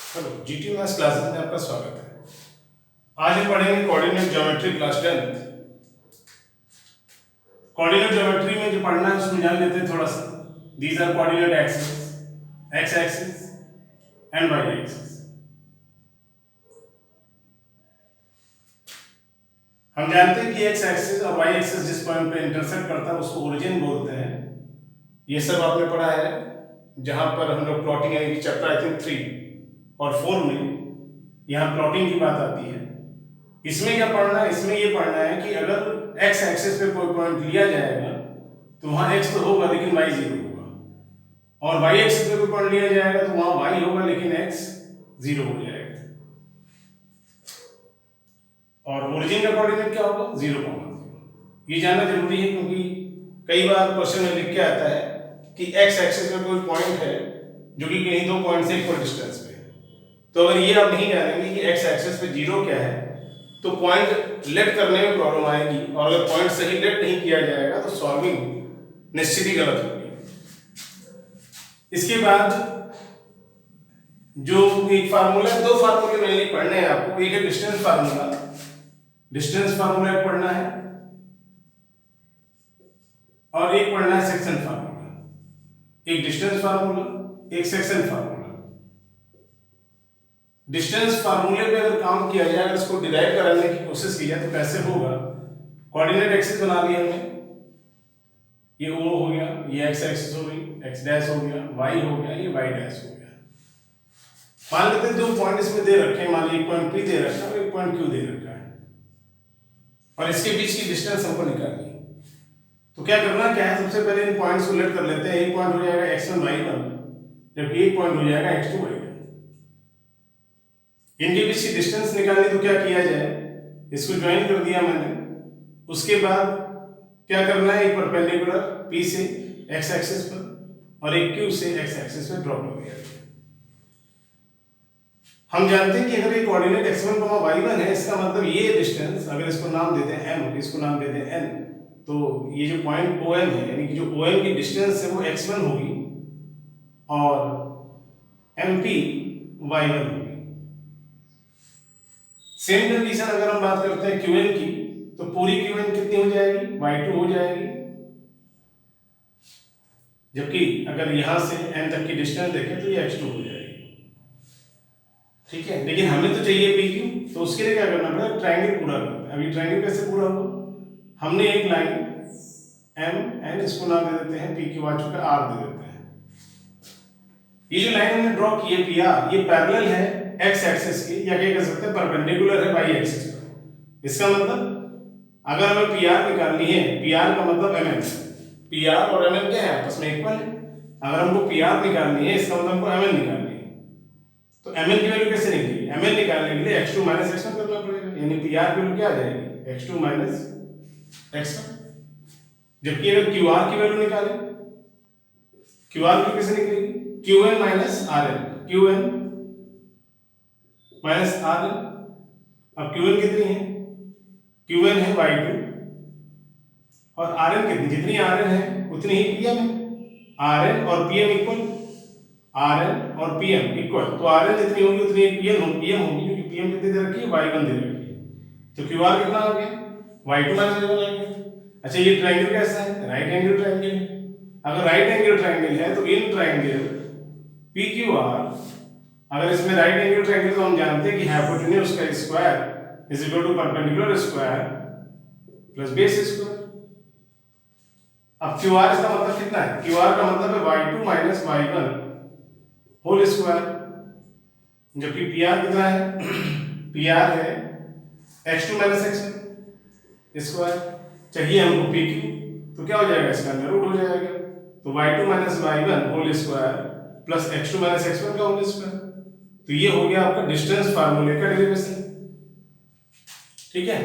Hello, GT maths classes में आपका स्वागत है। आज हम पढ़ेंगे coordinate geometry class 10th। Coordinate geometry में जो पढ़ना है उसमें जान लेते हैं थोड़ा सा। These are coordinate axis, x axis and y axis. हम जानते हैं कि एक्स एक्सिस और वाई एक्सिस जिस पॉइंट पे इंटरसेक्ट करता है उसको ओरिजिन बोलते हैं। ये सब आपने पढ़ा है जहां पर हम लोग प्लॉटिंग यानी कि चैप्टर आई थिंक 3 और 4 में यहाँ प्लॉटिंग की बात आती है। इसमें क्या पढ़ना है? इसमें ये पढ़ना है कि अगर एक्स एक्सिस पे कोई पॉइंट लिया जाएगा तो वहां एक्स तो होगा लेकिन वाई जीरो होगा, और वाई एक्सिस पे कोई पॉइंट लिया जाएगा तो वहां वाई होगा लेकिन एक्स जीरो हो जाएगा। और ओरिजिन का कोऑर्डिनेट क्या होगा? 0,0। ये जानना जरूरी है क्योंकि कई बार क्वेश्चन में लिख के आता है कि एक्स एक्सिस पे कोई पॉइंट है जो कि कहीं दो पॉइंट से इक्वल डिस्टेंस पे है। तो अगर ये आप नहीं जानेंगे कि एक्स एक्सिस पे जीरो क्या है तो पॉइंट लेट करने में प्रॉब्लम आएगी, और अगर पॉइंट सही लेट नहीं किया जाएगा तो सॉल्विंग निश्चित ही गलत होगी। इसके बाद जो एक फार्मूला, दो फार्मूले मेनली पढ़ने हैं आपको। एक है डिस्टेंस फार्मूला, डिस्टेंस फार्मूला पढ़ना है, और एक पढ़ना है सेक्शन फार्मूला। एक डिस्टेंस फार्मूला, एक सेक्शन फार्मूला। डिस्टेंस फार्मूले पे अगर काम किया जाए, अगर इसको डिराइव कराने की कोशिश की जाए तो कैसे होगा? कोऑर्डिनेट एक्सिस बना लिया हमने, ये ओ हो गया, ये एक्स एक्सिस हो गई, एक्स डैश हो गया, वाई हो गया, ये वाई डैश हो गया। मान लेते हैं दो पॉइंट इसमें दे रखे हैं, मान लीजिए एक पॉइंट पी दे रखा है और एक पॉइंट क्यू दे रखा है, और इसके बीच की डिस्टेंस हमको निकालनी है। तो क्या करना क्या है? सबसे पहले इन पॉइंट्स को लेट कर लेते हैं। एक पॉइंट हो जाएगा x1 y1, जबकि एक पॉइंट हो जाएगा x2 y2। इनके बीच की डिस्टेंस निकालनी, तो क्या किया जाए? इसको ज्वाइन कर दिया मैंने। उसके बाद क्या करना है? एक परपेंडिकुलर P से x एक्सिस पर और एक Q से x एक्सिस पर ड्रॉ कर दिया। हम जानते हैं कि अगर ये कोऑर्डिनेट x1, y1 है, इसका मतलब ये डिस्टेंस, अगर इसको नाम देते हैं m, इसको नाम देते हैं n, तो ये जो पॉइंट OM है, यानी कि जो OM की डिस्टेंस है वो x1 होगी और MP y1 होगी। सेम कंडीशन अगर हम बात करते हैं QN की, तो पूरी QN कितनी हो जाएगी? y2 हो जाएगी। जबकि अगर यहां से n तक की डिस्टेंस देखें तो ये x2 हो जाएगी। ठीक है, लेकिन हमें तो चाहिए PQ, तो उसके लिए क्या करना पड़ेगा? ट्रायंगल पूरा करना है। अभी ट्रायंगल कैसे पूरा होगा? हमने एक लाइन MN, इसको नाम दे देते हैं PQ, आ चुका R दे देते हैं। ये जो लाइन हमने ड्रॉ की है PR, ये पैरेलल है x एक्सिस की, या क्या कह सकते हैं परपेंडिकुलर है y एक्सिस पर। इसका मतलब अगर हमें PR निकालनी है, PR का मतलब MN, PR और MN क्या है? आपस में इक्वल है। अगर हमको PR निकालनी है, इसका मतलब हमको MN निकालनी है। तो MN की वैल्यू कैसे निकलेगी? MN निकालने के लिए x2 - x1 करना पड़ेगा, यानी PR की वैल्यू क्या आ जाएगी? x2 - x1। जबकि अगर QR की वैल्यू निकालें, QR की कैसे निकलेगी? QN - RN, QN - RN। अब QN कितनी है? QN है y2, और RN कितनी? जितनी RN है उतनी ही PM है। RN और PM इक्वल, RN और PM इक्वल, तो RN जितनी होगी उतनी PM होगी, क्योंकि PM कितनी दे रखी है? y1 दे रखी है। तो QR कितना आ गया? y2 - y1 आ गया। अच्छा, ये ट्रायंगल कैसा है? राइट एंगल ट्रायंगल है। अगर राइट एंगल ट्रायंगल है तो इन ट्रायंगल PQR, अगर इसमें राइट एंगल ट्रायंगल, तो हम जानते हैं कि हाइपोटेन्यूज का square is equal to perpendicular square plus base square. अब QR इसका मतलब कितना है? QR का मतलब है y2 - y1 होल स्क्वायर, जबकि PR कितना है? PR है x2 - x1 स्क्वायर। चाहिए हमको PQ, तो क्या हो जाएगा? इसका अंडर रूट हो जाएगा। तो y2 - y1 whole square plus x2 - x1 का होल स्क्वायर। तो ये हो गया आपका डिस्टेंस फार्मूले का डेरिवेशन। ठीक है,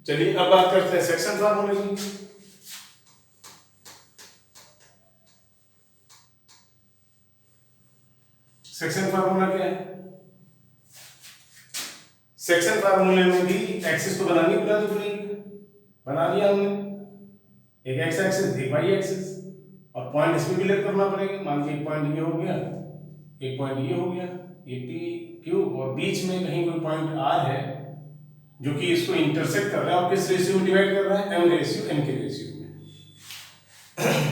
चलिए अब बात करते हैं सेक्शन फार्मूले की। सेक्शन फार्मूला क्या है? सेक्शन फार्मूले में भी एक्सिस तो बनानी पड़ेगी, बना लिया हमने, एक एक्स एक्सिस, एक वाई एक्सिस, और पॉइंट इसमें भी लेट करना पड़ेगा। मान लीजिए एक पॉइंट ये हो गया, एक पॉइंट ये हो गया, ये पी क्यू, और बीच में कहीं कोई पॉइंट आर है जो कि इसको इंटरसेक्ट कर रहा है और किस रेशियो में डिवाइड कर रहा है, एम रेशियो एन के रेशियो में।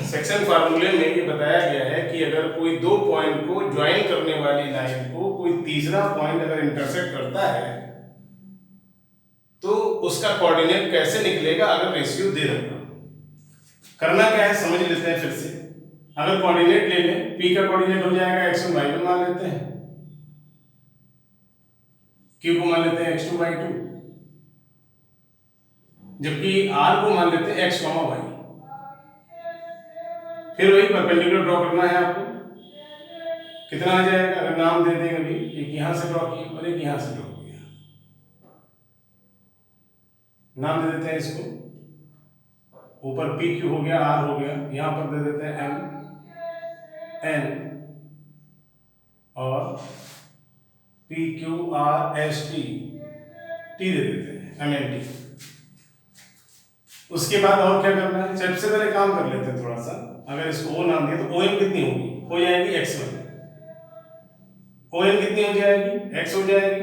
सेक्शन फार्मूले में ये बताया गया है कि अगर कोई दो पॉइंट को ज्वाइन करने वाली लाइन को कोई तीसरा पॉइंट अगर इंटरसेक्ट करता है तो उसका कोऑर्डिनेट कैसे निकलेगा अगर रेशियो दे रखा। करना क्या है समझ लेते हैं फिर से। अगर कोऑर्डिनेट ले लें, p का कोऑर्डिनेट हो जाएगा x1 y1 मान लेते हैं, q को मान लेते हैं x2 y2, जबकि r को मान लेते हैं x, y। फिर वही परपेंडिकुलर ड्रॉ करना है आपको। कितना आ जाएगा अगर नाम दे देंगे, अभी एक यहां से ड्रॉ किया और एक यहां से ड्रॉ किया, नाम दे देते हैं इसको, ऊपर पी क्यू हो गया, आर हो गया, यहां पर दे देते हैं एम एन और P Q R S T T दे देते हैं, एम एन टी। उसके बाद और क्या करना है, सबसे पहले काम कर लेते हैं थोड़ा सा। अगर इसको ओ नाम दिया तो ओ एन कितनी होगी, हो जाएगी x1, ओ एन कितनी हो जाएगी, x हो जाएगी,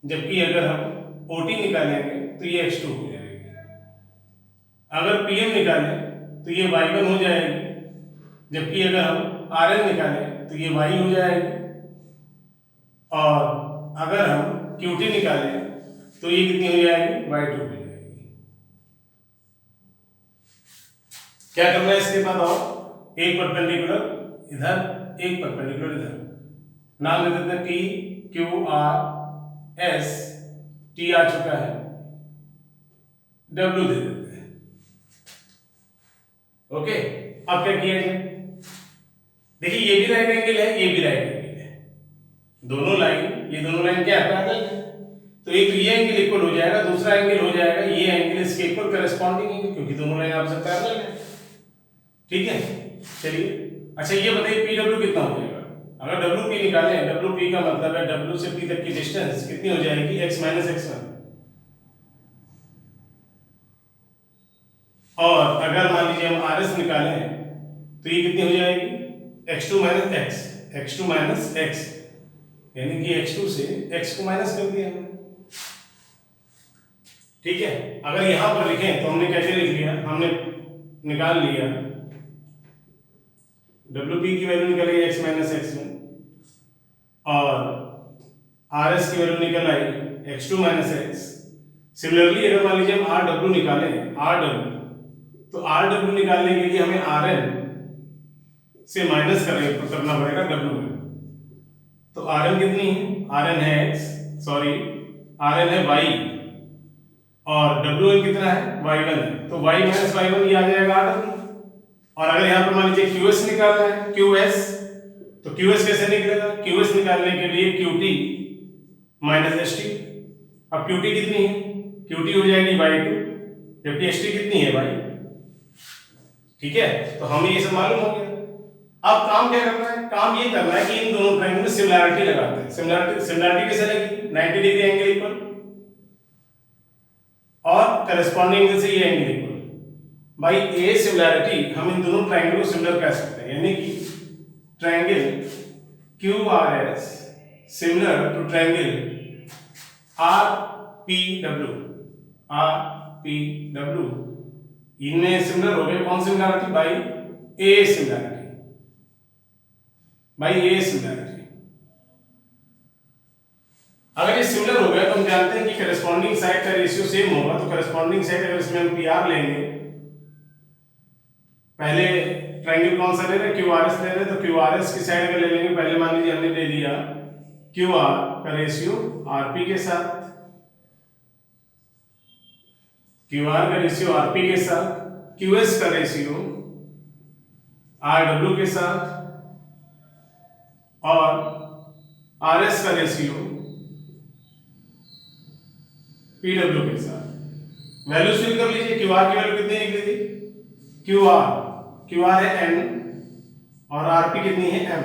जबकि अगर हम ओ टी निकालेंगे तो ये x2 हो जाएगी। अगर पी एम निकालें तो ये y1 हो जाएगी, जबकि अगर हम आर एन निकालें तो ये y हो जाएगी, और अगर हम क्यू टी निकालें तो ये कितनी हो जाएगी, y2 हो जाएगी। क्या करना है इसके बाद, और एक परपेंडिकुलर इधर, एक परपेंडिकुलर इधर, नाम दे देते हैं T Q R S, T आ चुका है, डब्ल्यू दे देते हैं। ओके, अब क्या किया जाए, देखिए ये भी राइट एंगल है, ये भी राइट एंगल है, दोनों लाइन, ये दोनों लाइन क्या है, पैरेलल है, तो एक तो ये एंगल इक्वल हो जाएगा, दूसरा एंगल हो जाएगा ये एंगल इसके इक्वल करेस्पॉन्डिंग एंगल, क्योंकि दोनों लाइन आपस में पैरेलल है। ठीक है, चलिए अच्छा ये बताइए पी डब्ल्यू कितना हो जाएगा। अगर डब्ल्यू पी निकालें, डब्ल्यू पी का मतलब है डब्ल्यू से पी तक की डिस्टेंस कितनी हो जाएगी, x माइनस x1। और अगर मान लीजिए हम आर एस निकालें तो ये कितनी हो जाएगी, x2 minus x, x2 minus x, यानी कि x2 से x को माइनस कर दिया हमने। ठीक है, अगर यहां पर लिखें तो हमने कैसे लिख लिया, हमने निकाल लिया डब्ल्यू पी की वैल्यू निकल गई x माइनस x1, और आर एस की वैल्यू निकल आई x2 माइनस x। सिमिलरली अगर मान लीजिए हम आर डब्ल्यू निकालें, आर डब्ल्यू, तो आर डब्ल्यू निकालने के लिए हमें आर एन से माइनस करना पड़ेगा डब्ल्यू में। तो आर एन कितनी है, आर एन है x, सॉरी आर एन है y, और डब्ल्यू एन कितना है, y1 है, तो y माइनस y1 ये आ जाएगा आर डब्ल्यू। और अगर यहाँ पर मान लीजिए QS निकालना है, QS, तो QS कैसे निकलेगा, QS निकालने के लिए QT माइनस ST। अब QT कितनी है, QT हो जाएगी y2, जबकि ST कितनी है y। ठीक है, तो हमें ये सब मालूम हो गया। अब काम क्या करना है, काम ये करना है कि इन दोनों ट्रायंगल में सिमिलरिटी लगाते हैं। सिमिलरिटी कैसे लगी, 90 डिग्री एंगल इक्वल, और करेस्पॉन्डिंग एंगल से ये एंगल इक्वल। भाई ए सिमिलरिटी, हम इन दोनों ट्रायंगल को सिमिलर कह सकते हैं, यानी कि triangle Q R S similar to triangle R P W, R P W, इनमें सिमिलर हो गए। कौन similarity, by A similarity, by A similarity. अगर ये सिमिलर हो गया तो हम जानते हैं कि करेस्पॉन्डिंग साइड का रेशियो सेम होगा, तो करेस्पॉन्डिंग साइड अगर इसमें हम पी आर लेंगे, पहले ट्रायंगल कौन सा ले रहे हैं, क्यू आर एस ले रहे हैं, तो क्यू आर एस की साइड अगर ले लेंगे, पहले मान लीजिए हमने ले लिया क्यू आर का रेशियो आर पी के साथ, क्यू आर का रेशियो आर पी के साथ, क्यू एस का रेशियो आर डब्ल्यू के साथ, और आर एस का रेशियो पी डब्ल्यू के साथ। वैल्यू फिल कर लीजिए, क्यू आर की वैल्यू कितनी निकली थी, क्यू आर है n, और आर पी कितनी है m।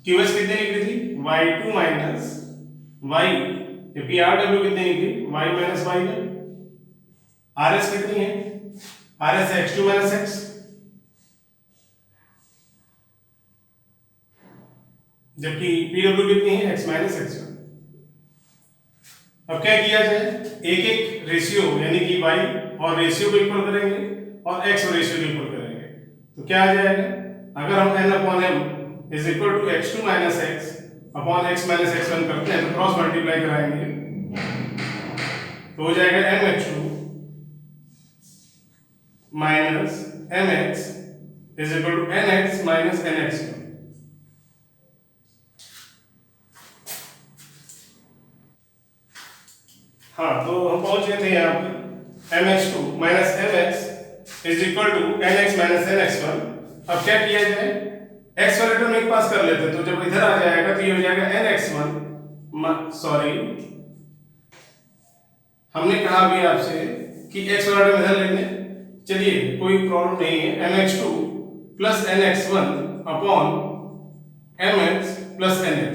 क्यू एस कितनी निकली थी, y2 माइनस y, जबकि आर डब्ल्यू कितनी निकली, y minus y1। R S कितनी है, आर एस है x2 माइनस x। जबकि पी डब्ल्यू कितनी है, x माइनस एक्स वन। अब क्या किया जाए, एक एक रेशियो यानी कि y और रेशियो को इक्वल करेंगे और x और रेशियो को इक्वल करेंगे, तो क्या आ जाएगा, अगर हम n upon m is equal to x2 minus x upon x minus x1 करते हैं तो क्रॉस मल्टीप्लाई कराएंगे तो हो जाएगा mx2 minus mx is equal to nx minus nx1। हाँ, तो हम पहुंच गए थे यहाँ पे mx2 minus mx is equal to nx minus nx1। अब क्या किया जाए, x वाले टर्म एक पास कर लेते हैं, तो जब इधर आ जाएगा तो ये हो जाएगा nx1, सॉरी हमने कहा अभी आपसे कि x वाला टर्म इधर लेंगे, चलिए कोई प्रॉब्लम नहीं है, mx2 plus nx1 upon mx plus nx।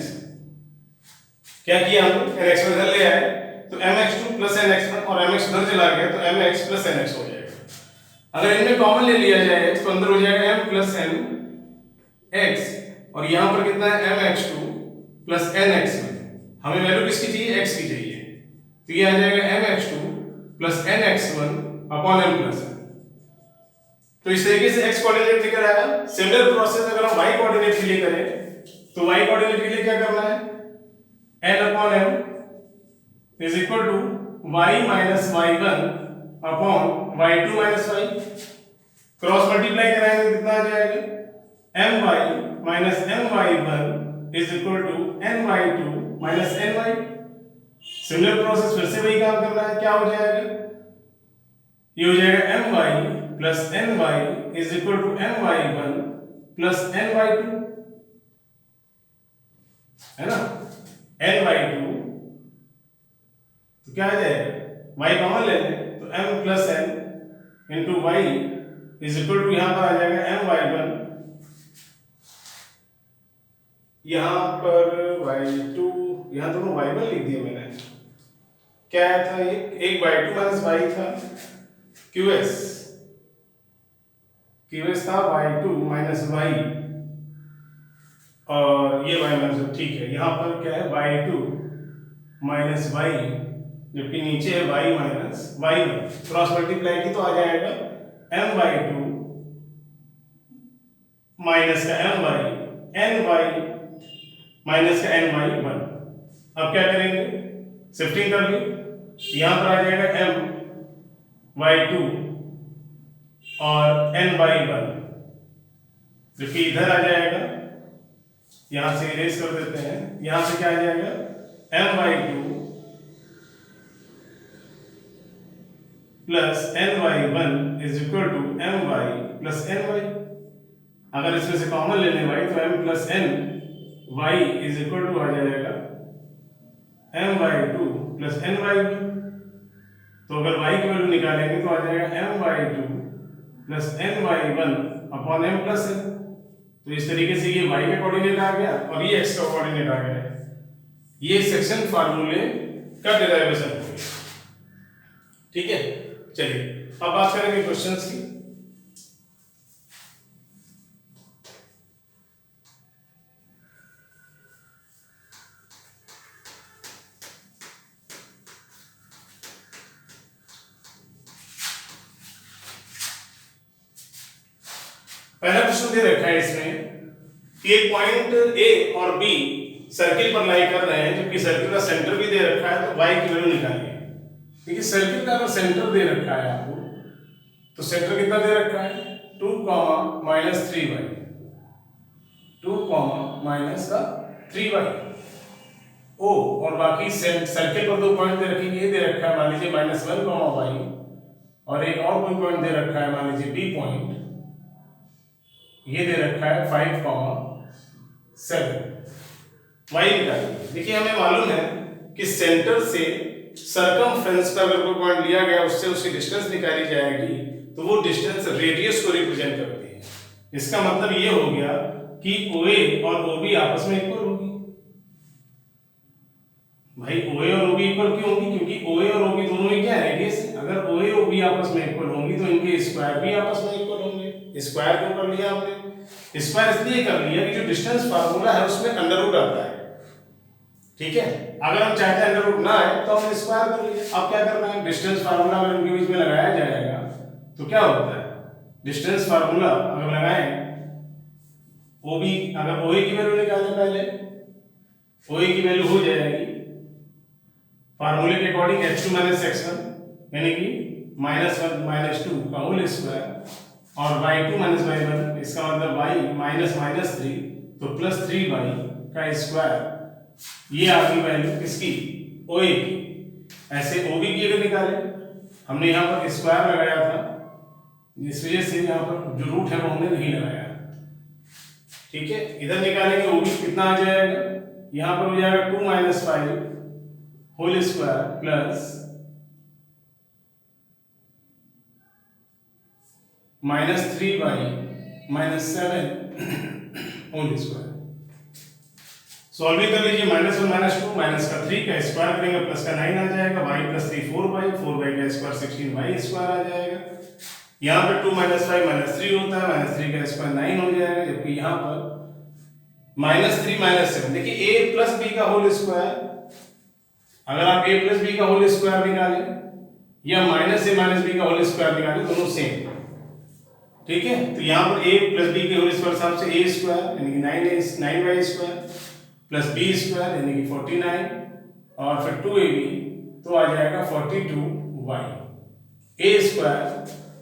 क्या किया हम, nx1 इधर ले आए तो mx2 प्लस nx1 और mx उधर चला गया तो mx प्लस nx हो जाएगा। अगर इनमें कॉमन ले लिया जाए तो अंदर हो जाएगा m प्लस n x और यहां पर कितना है mx2 प्लस nx1। हमें वैल्यू किसकी चाहिए, x की चाहिए, तो ये आ जाएगा mx2 plus nx1 upon m plus n। तो इस तरीके से x कोऑर्डिनेट निकल आएगा। सिमिलर प्रोसेस अगर हम y कोऑर्डिनेट के लिए करें तो y कोऑर्डिनेट के लिए क्या करना है, n upon m is equal to y minus y1 upon y2 minus y। Cross multiply कराएंगे तो कितना आ जाएगा, my minus my1 is equal to ny2 minus ny। Similar process फिर से वही काम करना है, क्या हो जाएगा, ये हो जाएगा my plus ny is equal to my1 plus ny2, है ना, ny2 तो क्या आ जाएगा, y कॉमन ले लें तो m plus n into y is equal to यहां पर आ जाएगा my1, यहां पर y2, यहां दोनों y1 लिख दिए मैंने, क्या था, एक y2 माइनस y था qs था y2 माइनस y और ये y माइनस, ठीक है, यहां पर क्या है y2 माइनस y जबकि नीचे है y minus y1, cross multiply की तो आ जाएगा my2 माइनस का ny माइनस का ny1। अब क्या करेंगे, शिफ्टिंग कर ली, यहां पर आ जाएगा my2 और ny1 जबकि इधर आ जाएगा, यहां से इरेज कर देते हैं, यहां से क्या आ जाएगा my2 plus ny1 is equal to my plus ny। अगर इसमें से कॉमन ले लें y तो m plus n y is equal to आ जाएगा my2 प्लस ny1। तो अगर y की वैल्यू निकालेंगे तो आ जाएगा my2 plus ny1 upon m plus n। तो इस तरीके से ये y का कोऑर्डिनेट आ गया और ये x का कोऑर्डिनेट आ गया। ये सेक्शन फार्मूले का डेरिवेशन हो गया, ठीक है। चलिए अब बात करेंगे क्वेश्चंस की। पहला क्वेश्चन दे रखा है इसमें कि एक पॉइंट ए और बी सर्किल पर लाई कर रहे हैं, जबकि सर्किल का सेंटर भी दे रखा है, तो y की वैल्यू निकालिए। देखिए सर्किल का अगर सेंटर दे रखा है आपको, तो सेंटर कितना दे रखा है, 2, माइनस 3y, 2, माइनस का 3y ओ, और बाकी सर्किल पर दो पॉइंट दे रखेंगे, ये दे रखा है मान लीजिए -1, y और एक और कोई पॉइंट दे रखा है मान लीजिए b पॉइंट, ये दे रखा है 5, 7। y निकालिए। देखिए हमें मालूम है कि सेंटर से सरकमफ्रेंस पर अगर कोई पॉइंट लिया गया उससे उसकी डिस्टेंस निकाली जाएगी, तो वो डिस्टेंस रेडियस को रिप्रेजेंट करती है। इसका मतलब ये हो गया कि OA और OB आपस में इक्वल होगी। भाई OA और OB इक्वल क्यों होगी, क्योंकि OA और OB दोनों ही क्या है, रेडियस है। अगर OA और OB आपस में इक्वल होंगी तो इनके स्क्वायर भी आपस में इक्वल होंगे। स्क्वायर क्यों कर लिया आपने, स्क्वायर इसलिए कर लिया कि जो डिस्टेंस फार्मूला है उसमें अंडर रूट आता है, ठीक है। अगर हम चाहते हैं अंडर रूट ना आए तो हमने स्क्वायर कर लिया। अब क्या करना है, डिस्टेंस फार्मूला अगर इनके बीच में लगाया जाएगा तो क्या होता है, डिस्टेंस फार्मूला अगर लगाएं, ओबी अगर ओए की वैल्यू निकालें, पहले ओए की वैल्यू हो जाएगी फार्मूले के अकॉर्डिंग x2 माइनस x1 यानी कि -1 - 2 का होल स्क्वायर और y2 माइनस y1 इसका मतलब y माइनस -3 तो +3y का स्क्वायर। ये आ गई वैल्यू किसकी, ओए की। ऐसे ओबी की अगर निकालें, हमने यहाँ पर स्क्वायर लगाया था, इस वजह से यहाँ पर जो रूट है वो हमने नहीं लगाया, ठीक है। इधर निकालेंगे ओबी कितना आ जाएगा, यहाँ पर हो जाएगा 2 - 5 whole square plus -3y - 7 whole square. Solving कर लीजिए, -1 - 2 माइनस का 3 का स्क्वायर करेंगे प्लस का 9 आ जाएगा, y + 3 4y, 4y का स्क्वायर 16y स्क्वायर आ जाएगा। यहाँ पे 2 - 5 - 3 होता है, -3 का स्क्वायर 9 हो जाएगा, जबकि यहाँ पर -3 - 7 देखिए a + b का होल स्क्वायर, अगर आप a + b का होल स्क्वायर निकालें या -a - b का होल स्क्वायर निकालें, दोनों सेम, ठीक है। तो यहाँ पर a + b के होल स्क्वायर हिसाब से a स्क्वायर यानी कि 9y square plus b square यानी कि 49 और फिर 2ab तो आ जाएगा 42y। a square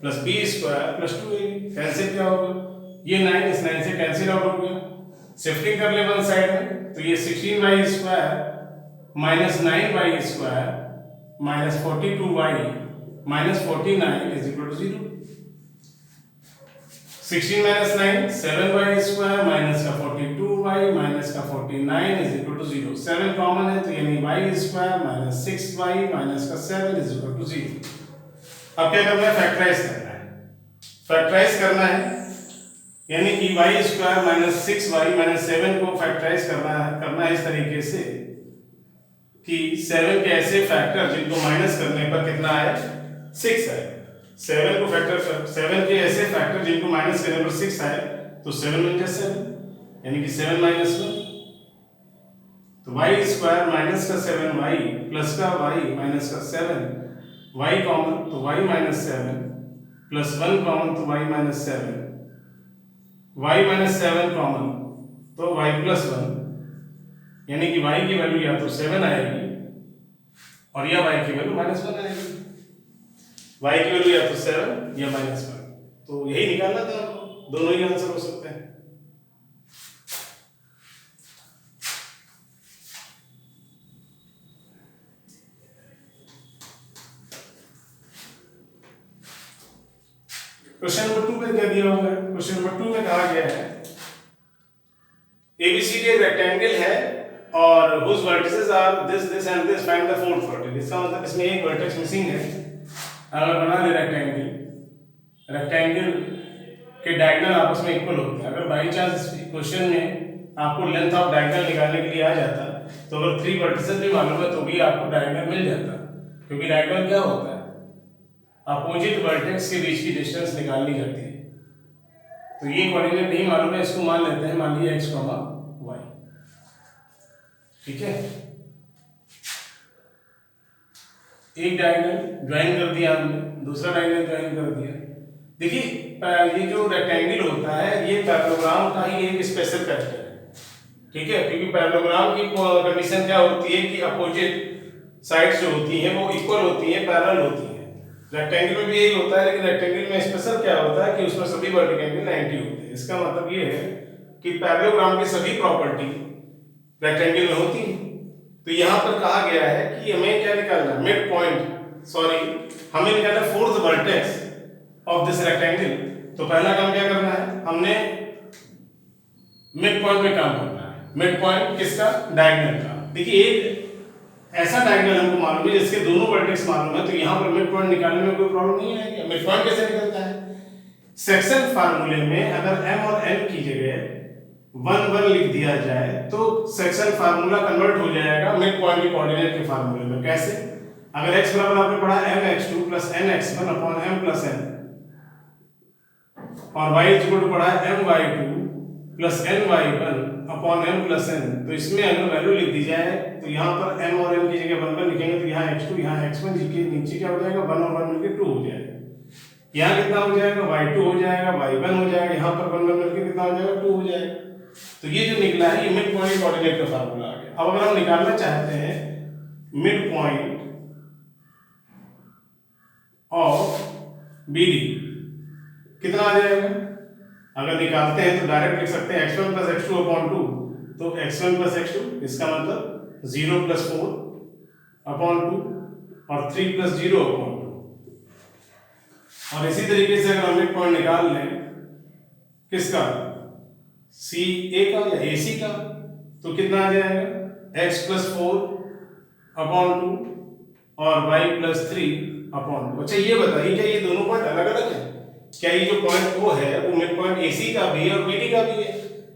plus b square plus 2ab cancel क्या होगा, ये 9 इस 9 से कैंसिल आउट हो गया। शिफ्टिंग कर ले वन साइड में तो ये 16y square minus 9y square minus 42y minus 49 is equal to 0। 16 - 9 7y square minus का 42y माइनस का 49 इज इक्वल टू 0। 7 कॉमन है तो यानी y square minus 6y minus का 7 इज इक्वल टू 0। अब क्या करना है, फैक्टराइज करना है। फैक्टराइज करना है यानी कि y square minus 6y minus 7 को फैक्टराइज करना है इस तरीके से कि 7 के ऐसे फैक्टर जिनको माइनस करने पर कितना आए, 6 आए। 7 को फैक्टर कर 7 के ऐसे फैक्टर जिनको माइनस करने पर 6 आए तो 7 × 7 यानी कि 7 - 1 तो y स्क्वायर माइनस का 7y प्लस का y माइनस का 7 y कॉमन तो y माइनस 7 प्लस 1 कॉमन तो y minus 7 y minus 7 common तो y प्लस 1 यानी कि y की वैल्यू या तो 7 आएगी और या y की वैल्यू -1 आएगी। y की वैल्यू या तो 7 या -1, तो यही निकालना था आपको, दोनों ही आंसर हो सकते हैं। क्वेश्चन नंबर 2 में क्या दिया हुआ है, क्वेश्चन नंबर 2 में कहा गया है ABCD एक रेक्टेंगल है और whose vertices are this and this, find the fourth vertex। इसका मतलब इसमें एक वर्टेक्स मिसिंग है। अगर बना ले रेक्टेंगल के डायगोनल आपस में इक्वल होते हैं, अगर बाई चांस क्वेश्चन में आपको लेंथ ऑफ डायगोनल निकालने के लिए आ जाता तो अगर 3 वर्टिसेस भी मालूम है तो भी आपको डायगोनल मिल जाता, क्योंकि डायगोनल क्या होता है, अपोजिट वर्टेक्स के बीच की डिस्टेंस निकालनी जाती है। तो ये कोऑर्डिनेट नहीं मालूम है, इसको मान लेते हैं, मान लीजिए x, y, ठीक है। एक डायगोनल ज्वाइन कर दिया हमने, दूसरा डायगोनल ज्वाइन कर दिया। देखिए ये जो रेक्टेंगल होता है ये पैरेललोग्राम का ही एक स्पेशल फैक्टर है, ठीक है, क्योंकि पैरेललोग्राम की कंडीशन क्या होती है कि अपोजिट साइड्स जो होती हैं वो इक्वल होती हैं, पैरेलल होती हैं। रेक्टेंगल में भी यही होता है, लेकिन रेक्टेंगल में स्पेशल क्या होता है कि उसमें सभी वर्टिकल एंगल 90 होते हैं। इसका मतलब ये है कि पैरेललोग्राम की सभी प्रॉपर्टी रेक्टेंगल में होती है। तो यहाँ पर कहा गया है कि हमें क्या निकालना है, मिड पॉइंट, सॉरी हमें निकालना है fourth vertex of this rectangle. तो पहला काम क्या करना है, हमने मिड पॉइंट पे काम करना है। मिड पॉइंट किसका, डायगोनल का। देखिए एक ऐसा डायगोनल हमको मालूम है जिसके दोनों वर्टेक्स मालूम है, तो यहाँ पर मिड पॉइंट निकालने में कोई प्रॉब्लम नहीं आएगी। मिड पॉइंट कैसे निकलता है, सेक्शन फार्मूले में अगर m और n की जगह 1 1 लिख दिया जाए तो सेक्शन फार्मूला कन्वर्ट हो जाएगा मिड पॉइंट के कोऑर्डिनेट के फार्मूले में। कैसे, अगर x बराबर आपने पढ़ा mx2 + nx1 / m + n और y इक्वल टू पढ़ा है my2 plus N Y one upon M plus N. तो इसमें अगर वैल्यू लिख दी जाए तो यहाँ पर एम और एन की जगह वन वन लिखेंगे तो यहाँ x2 यहाँ x1 के नीचे क्या हो जाएगा, वन और वन मिलकर टू हो जाएगा। यहाँ कितना हो जाएगा, y2 हो जाएगा, y1 हो जाएगा, यहाँ पर वन वन मिलकर कितना हो जाएगा, टू हो जाएगा। तो ये जो निकला है ये मिड पॉइंट कोऑर्डिनेट का फार्मूला आ गया। अब अगर हम निकालना चाहते हैं मिड पॉइंट ऑफ BD कितना आ जाएगा, अगर निकालते हैं तो डायरेक्ट लिख सकते हैं x1 प्लस x2 अपॉन 2। तो x1 प्लस x2 इसका मतलब 0 प्लस 4 अपॉन 2 और 3 प्लस 0 अपॉन 2। और इसी तरीके से अगर हम मिड पॉइंट निकाल लें किसका, CA का या AC का, तो कितना आ जाएगा, x प्लस 4 अपॉन 2 और y प्लस 3 अपॉन 2। अच्छा ये बताइए क्या ये दोनों पॉइंट अलग अलग है, क्या ये जो पॉइंट O है वो मिड पॉइंट AC का भी है और BD का भी है।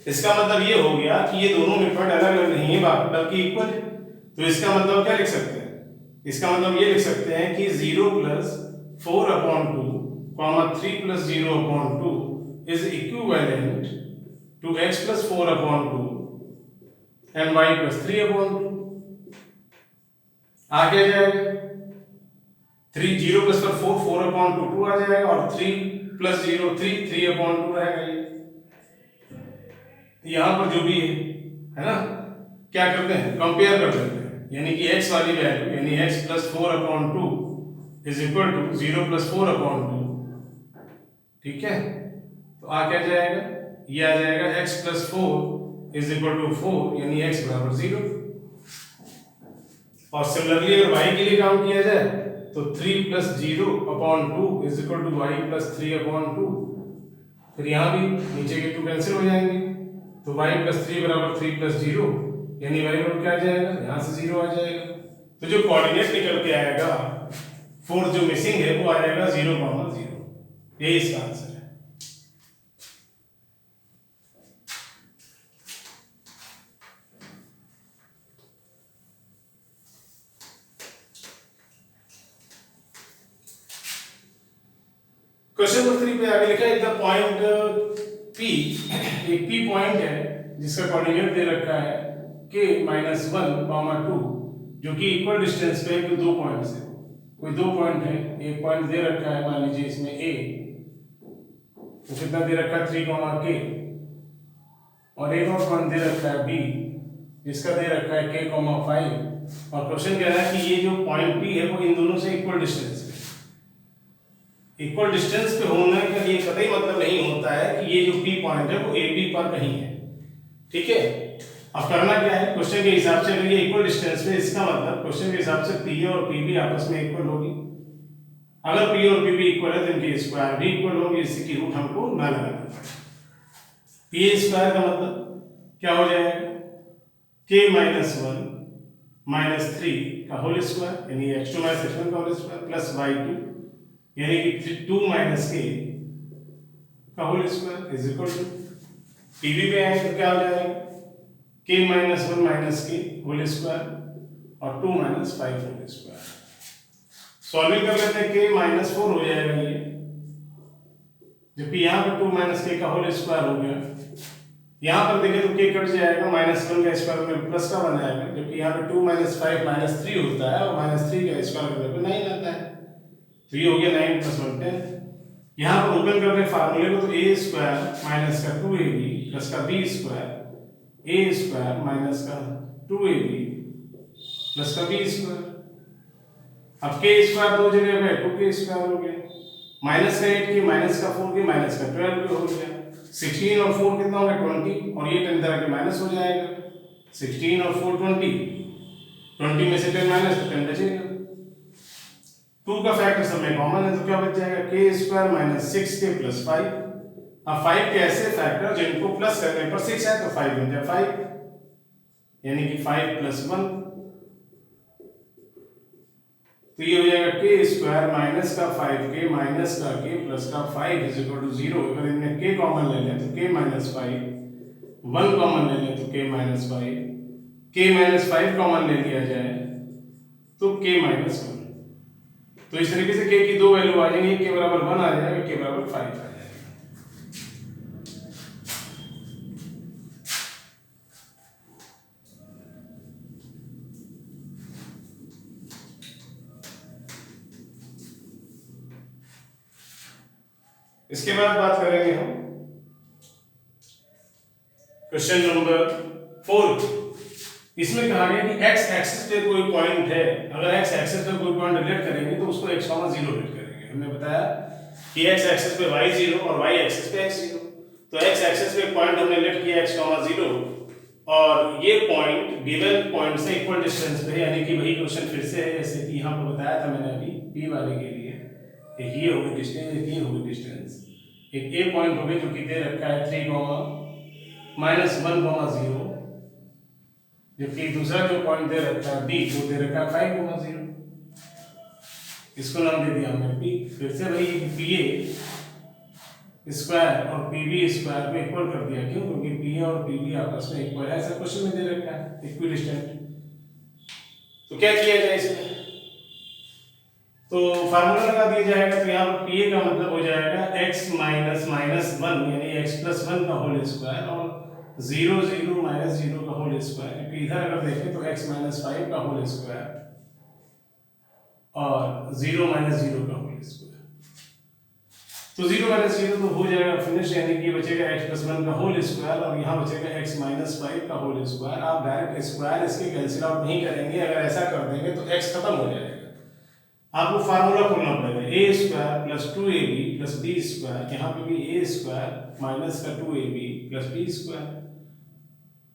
इसका मतलब ये हो गया कि ये दोनों मिड पॉइंट अलग अलग नहीं है बल्कि इक्वल है। तो इसका मतलब क्या लिख सकते हैं, इसका मतलब ये लिख सकते हैं कि 0 plus 4 upon 2 3 plus 0 upon 2 is equivalent to x plus 4 upon 2 and y plus 3 upon 2। आ क्या जाएगा, 3 0 प्लस 4 4 अपॉन 2 2 आ जाएगा और 3 प्लस 0 3 3 अपॉन 2 रहेगा। ये यहाँ पर जो भी है ना, क्या करते हैं कंपेयर कर लेते हैं, यानी कि x वाली वैल्यू यानी x plus 4 upon 2 is equal to 0 plus 4 upon 2। ठीक है, तो आ क्या जाएगा, ये आ जाएगा x plus 4 is equal to 4 यानी x बराबर 0। और सिमिलरली अगर y के लिए काम किया जाए तो 3 plus 0 upon 2 is equal to y plus 3 upon 2। फिर यहाँ भी नीचे के 2 कैंसिल हो जाएंगे तो y प्लस 3 बराबर 3 प्लस 0 यानी y बराबर क्या आ जाएगा, यहाँ से 0 आ जाएगा। तो जो कोऑर्डिनेट निकल के आएगा फोर्थ जो मिसिंग है वो आ जाएगा 0, 0। यही इसका आंसर है। क्वेश्चन नंबर 3 पे आगे लिखा है द पॉइंट P, एक P पॉइंट है जिसका कोऑर्डिनेट दे रखा है k -1, 2 जो कि इक्वल डिस्टेंस पे कोई दो पॉइंट्स है, कोई दो पॉइंट है, एक पॉइंट दे रखा है मान लीजिए इसमें A, तो कितना दे रखा है 3, k और एक और पॉइंट दे रखा है B जिसका दे रखा है k, 5। और क्वेश्चन कह रहा है कि ये जो पॉइंट P है वो इन दोनों से इक्वल डिस्टेंस पे, इक्वल डिस्टेंस पे होने का ये कतई मतलब नहीं होता है कि ये जो P पॉइंट है वो AB पर कहीं है। ठीक है, अब करना क्या है, क्वेश्चन के हिसाब से अगर ये इक्वल डिस्टेंस पे, इसका मतलब क्वेश्चन के हिसाब से P और PB आपस में इक्वल होगी। अगर P और PB इक्वल है तो इनके स्क्वायर भी इक्वल होंगे, इसकी रूट हमको ना लगाना पड़ेगा। P स्क्वायर का मतलब क्या हो जाएगा, k -1 -3 का होल स्क्वायर यानी x2 x1 का होल स्क्वायर प्लस y2 यानी कि 2 k का whole square is equal to PB पे आए तो क्या हो जाएगा, k -1 - k होल स्क्वायर और 2 - 5 होल स्क्वायर। सॉल्विंग कर लेते हैं, k -4 हो जाएगा ये, जबकि यहाँ पर 2 k का होल स्क्वायर हो गया। यहाँ पर देखें तो k कट जाएगा, -1 का स्क्वायर में प्लस का बन जाएगा, जबकि यहाँ पे 2 - 5 - 3 होता है और -3 का स्क्वायर करने पे 9 आता है। तो ये हो गया 9 + 1 10। यहाँ पर ओपन करते फार्मूले को तो a स्क्वायर माइनस का 2ab प्लस का b square, a square minus का 2ab प्लस का b स्क्वायर। अब k स्क्वायर दो जगह पे 2k स्क्वायर हो गया, माइनस का 8k माइनस का 4k माइनस का 12k हो गया। 16 और 4 कितना हो गया 20 और ये 10 तरह के माइनस हो जाएगा। 16 और 4 20 में से 10 माइनस तो 10 बचेगा। 2 का फैक्टर सब में कॉमन है तो क्या बच जाएगा, k स्क्वायर - 6k + 5। अब 5 के ऐसे फैक्टर जिनको प्लस करने पर 6 है तो 5 × 5 यानी कि 5 + 1, तो ये हो जाएगा k स्क्वायर माइनस का 5k माइनस का k प्लस का 5 इज इक्वल टू 0। अगर इनमें k कॉमन ले लें तो k - 5, 1 कॉमन ले लें तो k - 5, k - 5 कॉमन ले लिया जाए तो k - 1। तो इस तरीके से k की दो वैल्यू आ जाएंगी, k बराबर 1 आ जाएगा, k बराबर 5 आ जाएगा। इसके बाद बात करेंगे हम क्वेश्चन नंबर 4। इसमें कहा गया कि x एक्सिस पे कोई पॉइंट है, अगर x एक्सिस पे कोई पॉइंट रिलेट करेंगे तो उसको x, 0 रिलेट करेंगे। हमने बताया कि x एक्सिस पे y 0 और y एक्सिस पे x 0, तो x एक्सिस पे पॉइंट हमने रिलेट किया x, 0 और ये पॉइंट गिवन पॉइंट से इक्वल डिस्टेंस पे है, यानी कि वही क्वेश्चन फिर से है जैसे कि यहाँ पर बताया था मैंने अभी p वाले के लिए। एक ये होगी डिस्टेंस, एक ये होगी डिस्टेंस, एक a पॉइंट होगी जो कि दे रखा है 3, -1, 0, जबकि दूसरा जो पॉइंट दे रखा है b वो दे रखा है 5, 0। इसको नाम दे दिया हमने p। फिर से वही pa स्क्वायर और pb स्क्वायर को इक्वल कर दिया। क्यों? क्योंकि pa और pb आपस में इक्वल है, ऐसा क्वेश्चन में दे रखा है इक्विडिस्टेंट। तो क्या किया जाए इसमें? तो फार्मूला लगा दिया जाएगा। तो यहाँ पर pa का मतलब हो जाएगा x -1 यानी x + 1 का होल स्क्वायर और 0, 0 -0 का होल स्क्वायर। क्योंकि इधर अगर देखें तो x - 5 का होल स्क्वायर और 0 - 0 का होल स्क्वायर। तो 0 - 0 तो हो जाएगा फिनिश, यानी कि बचेगा x + 1 का होल स्क्वायर और यहाँ बचेगा x - 5 का होल स्क्वायर। आप डायरेक्ट स्क्वायर इसके कैंसिल आउट नहीं करेंगे, अगर ऐसा कर देंगे तो x खत्म हो जाएगा। आपको फार्मूला खोलना पड़ेगा a² + 2ab + b²। यहाँ पे भी a² - 2ab + b²।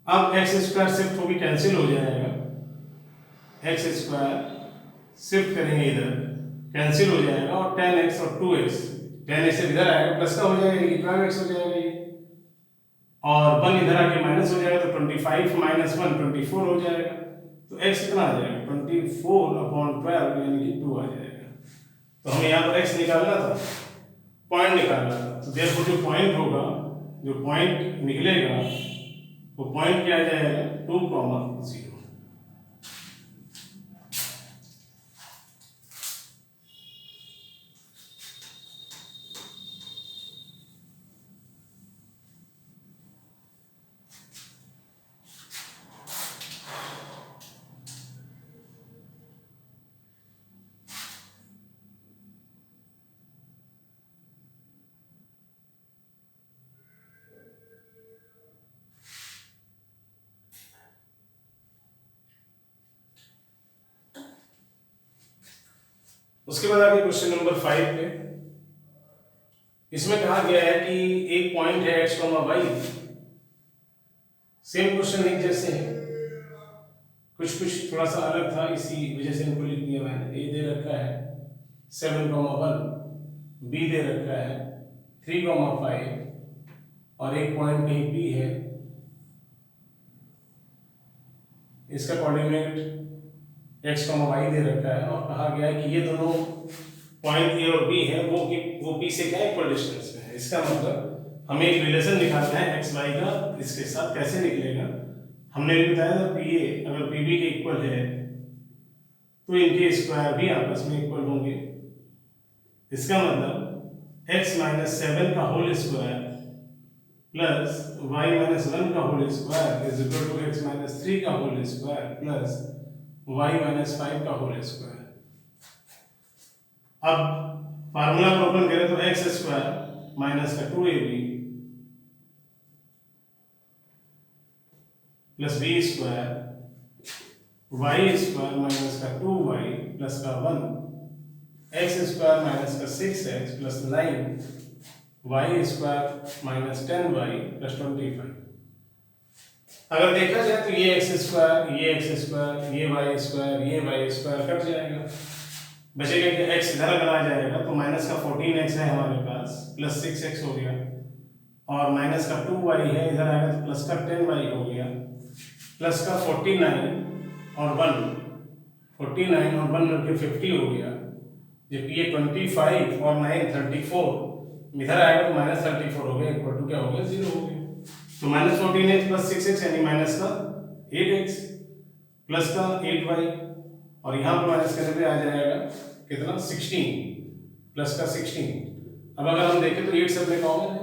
अब x² शिफ्ट होगी, कैंसिल हो जाएगा, x² शिफ्ट करेंगे इधर, कैंसिल हो जाएगा और 10x और 2x, 10x इधर आएगा प्लस का हो जाएगा, यानी कि 12x हो जाएगा ये, और 1 इधर आके माइनस हो जाएगा, तो 25 - 1 24 हो जाएगा। तो x कितना आ जाएगा? 24/12 यानी कि 2 आ जाएगा। तो हमें यहाँ पर x निकालना था, पॉइंट निकालना था। तो देखो जो पॉइंट होगा, जो पॉइंट निकलेगा वो पॉइंट क्या आ जाएगा? 2, 0। उसके बाद आगे क्वेश्चन नंबर 5 पे, इसमें कहा गया है कि एक पॉइंट है x, y। सेम क्वेश्चन एक जैसे है, कुछ थोड़ा सा अलग था, इसी वजह से इनको लिख दिया मैंने। a दे रखा है 7, 1, b दे रखा है 3, 5 और एक पॉइंट कहीं p है, इसका कोऑर्डिनेट x, y दे रखा है और कहा गया है कि ये दोनों पॉइंट a और b है वो p से क्या इक्वल डिस्टेंस में है। इसका मतलब हमें एक रिलेशन निकालना है x, y का। इसके साथ कैसे निकलेगा? हमने भी बताया था pa अगर pb के इक्वल है तो इनके स्क्वायर भी आपस में इक्वल होंगे। इसका मतलब x - 7 का होल स्क्वायर प्लस y - 1 का whole square is equal to x - 3 का होल स्क्वायर प्लस y - 5 का होल स्क्वायर। अब फार्मूला को ओपन करें तो x² - 2ab plus b² y² - 2y plus का 1 x² - 6x plus 9 y² - 10y plus 25। अगर देखा जाए तो ये x², ये x², ये y² कट जाएगा, बचेगा कि x इधर अगर आ जाएगा तो माइनस का 14x है हमारे पास, प्लस 6x हो गया, और माइनस का 2y है, इधर आएगा तो प्लस का 10y हो गया, प्लस का 49 और 1 मिलकर 50 हो गया, जबकि ये 25 और 9 34 इधर आएगा तो माइनस 34 हो गया, इक्वल टू क्या हो गया? 0 हो गया। तो माइनस 14x प्लस 6x यानी माइनस का 8x प्लस का 8y, और यहाँ पर माइनस करने पे आ जाएगा कितना? 16 प्लस का 16। अब अगर हम देखें तो 8 सब में कॉमन है,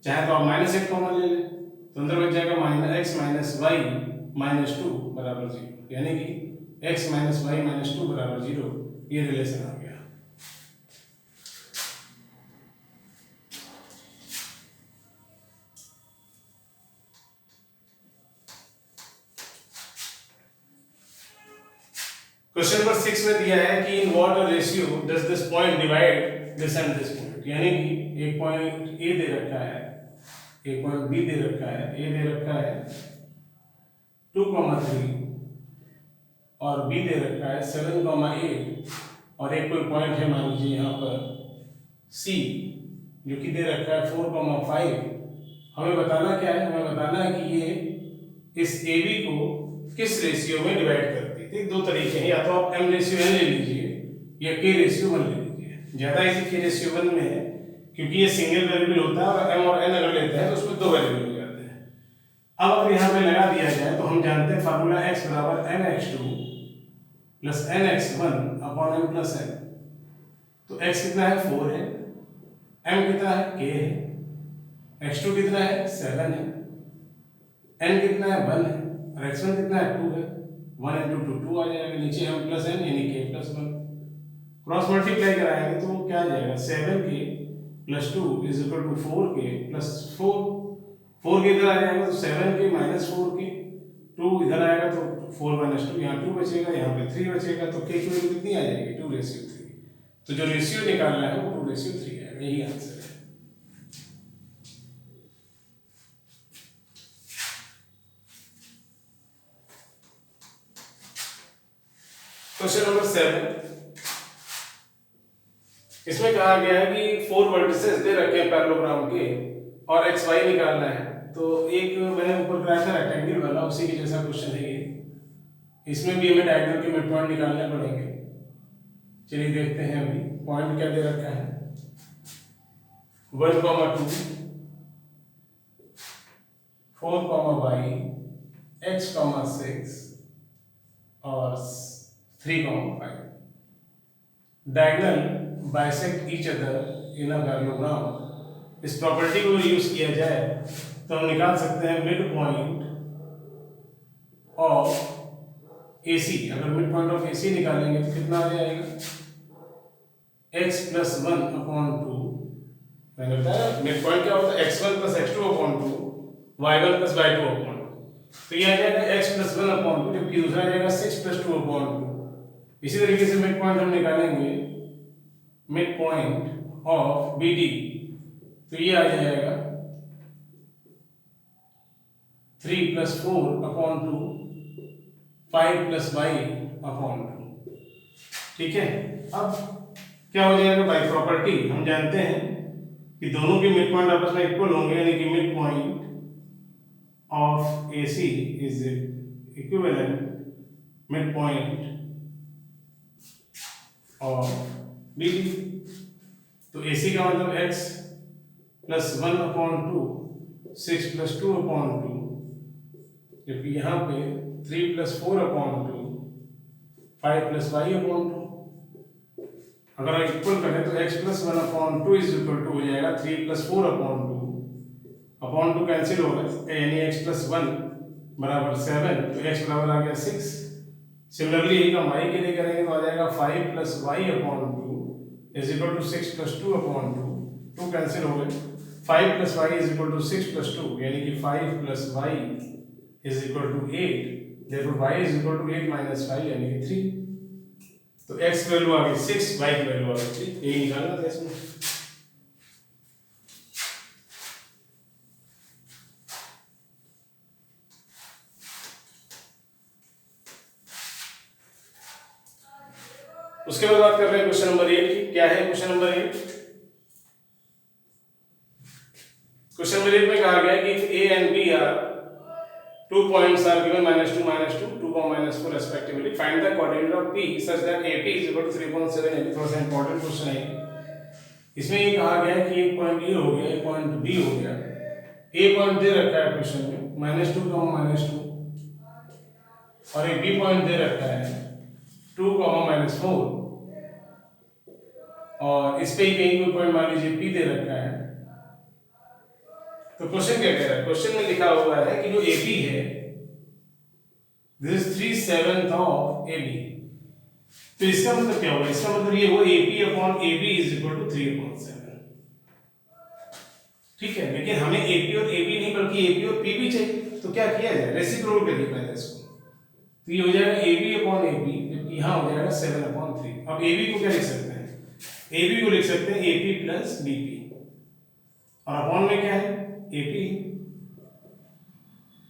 चाहे तो आप -8 कॉमन ले लें, तो अंदर बच जाएगा -x - y - 2 बराबर 0, यानी कि x - y - 2 बराबर 0। ये रिलेशन आ गया। क्वेश्चन नंबर 6 में दिया है कि in what ratio does this point divide this and this point, यानी कि एक पॉइंट ए दे रखा है, एक पॉइंट बी दे रखा है, ए दे रखा है 2,3 और बी दे रखा है 7,8 और एक कोई पॉइंट है मान लीजिए यहाँ पर सी जो कि दे रखा है 4,5। हमें बताना क्या है, हमें बताना है कि ये इस ए बी को किस रेशियो में डिवाइड करती है। दो तरीके हैं, या तो आप m रेशियो n ले लीजिए या k रेशियो 1 ले लीजिए। ज़्यादा इसी k रेशियो 1 में है क्योंकि ये सिंगल वेरिएबल होता है और m और n अगर लेते हैं तो उसमें दो वेरिएबल हो जाते हैं। अब अगर यहाँ पे लगा दिया जाए तो हम जानते हैं फार्मूला x बराबर nx2 plus nx1 upon m plus n। तो x कितना है 4 है, m कितना है k है, x2 कितना है 7 है, n कितना है 1 है और x1 कितना है 2 है। 1 into 2 2 आ जाएगा, नीचे m प्लस n यानी k प्लस 1। क्रॉस मल्टीप्लाई कराएंगे तो क्या आ जाएगा 7k plus 2 is equal to 4k plus 4। 4k इधर आ जाएगा तो 7k माइनस 4k, 2 इधर आएगा तो 4 माइनस 2, यहाँ 2 बचेगा, यहाँ पे 3 बचेगा, तो k की वैल्यू कितनी आ जाएगी 2/3। तो जो रेशियो निकालना है वो 2/3 है, यही आंसर है। क्वेश्चन नंबर 7, इसमें कहा गया है कि 4 वर्टिसेस दे रखे हैं पैरेललोग्राम के और एक्स वाई निकालना है। तो एक मैंने ऊपर कराया था रेक्टेंगल वाला, उसी के जैसा क्वेश्चन है ये। इसमें भी हमें डायगोनल के मिड पॉइंट निकालने पड़ेंगे। चलिए देखते हैं अभी पॉइंट क्या दे रखा है 1,2 4,y x,6 और 3,5। Diagonal bisect each other in a parallelogram. इस प्रॉपर्टी को यूज किया जाए तो हम निकाल सकते हैं मिड पॉइंट ऑफ AC। अगर मिड पॉइंट ऑफ AC निकालेंगे तो कितना आ जाएगा x प्लस 1 अपॉन 2। मैंने बताया मिड पॉइंट क्या होता है x1 plus x2 upon 2, y1 plus y2 upon 2। तो ये आ जाएगा x प्लस 1 अपॉन 2, जबकि दूसरा आ जाएगा 6 प्लस 2 अपॉन 2। इसी तरीके से मिड पॉइंट हम निकालेंगे मिड पॉइंट ऑफ BD, तो ये आ जाएगा 3 plus 4 upon 2, 5 plus y upon 2। ठीक है, अब क्या हो जाएगा बाय प्रॉपर्टी हम जानते हैं कि दोनों के मिड पॉइंट आपस में इक्वल होंगे, यानी कि mid point of AC is equivalent mid point of BD। तो AC का मतलब x plus 1 upon 2, 6 plus 2 upon 2, जबकि यहाँ पे 3 plus 4 upon 2, 5 plus y upon 2। अगर इक्वल करें तो x plus 1 upon 2 is equal to हो जाएगा 3 प्लस 4 अपॉन 2 अपॉन 2 कैंसिल होगा, यानी x प्लस 1 बराबर 7, तो x बराबर आ गया 6। सिमिलरली यही काम y के लिए करेंगे तो आ जाएगा 5 plus y upon 2 is equal to 6 plus 2 upon 2, 2 cancel हो गए, 5 plus y is equal to 6 plus 2, यानी कि 5 plus y is equal to 8, therefore y is equal to 8 minus 5 यानी कि 3। तो x की वैल्यू आ गई 6, y की वैल्यू आ गई 3, यही निकालना था इसमें। उसके बाद बात कर रहे हैं क्वेश्चन नंबर 8 की। क्या है क्वेश्चन नंबर 8? क्वेश्चन नंबर 8 में कहा गया कि if A and B are 2 points are given -2, -2, 2, -4 respectively, find the quadrant of P such that AP is equal to 3.7 AP। थोड़ा सा इंपॉर्टेंट क्वेश्चन है। इसमें ये कहा गया है कि एक पॉइंट ए हो गया, एक पॉइंट बी हो गया। ए पॉइंट दे रखा है क्वेश्चन में -2, -2 और एक बी पॉइंट दे रखा है 2, -4 और इस पे ही कहीं कोई पॉइंट मान लीजिए P दे रखा है। तो क्वेश्चन क्या कह रहा है? क्वेश्चन में लिखा हुआ है कि जो AB है दिस इज 3/7 ऑफ AB। तो इसका मतलब क्या होगा? इसका मतलब ये हुआ AP upon AB is equal to 3/7। ठीक है, लेकिन हमें AP और AB नहीं बल्कि AP और P भी चाहिए। तो क्या किया जाए? रेसिप्रोकल करिए पहले इसको। तो ये हो जाएगा A B upon A P, जबकि यहाँ हो जाएगा 7/3। अब ए बी को क्या लिख सकते हैं, ए बी को लिख सकते हैं A P plus B P, और अपॉन में क्या है ए पी,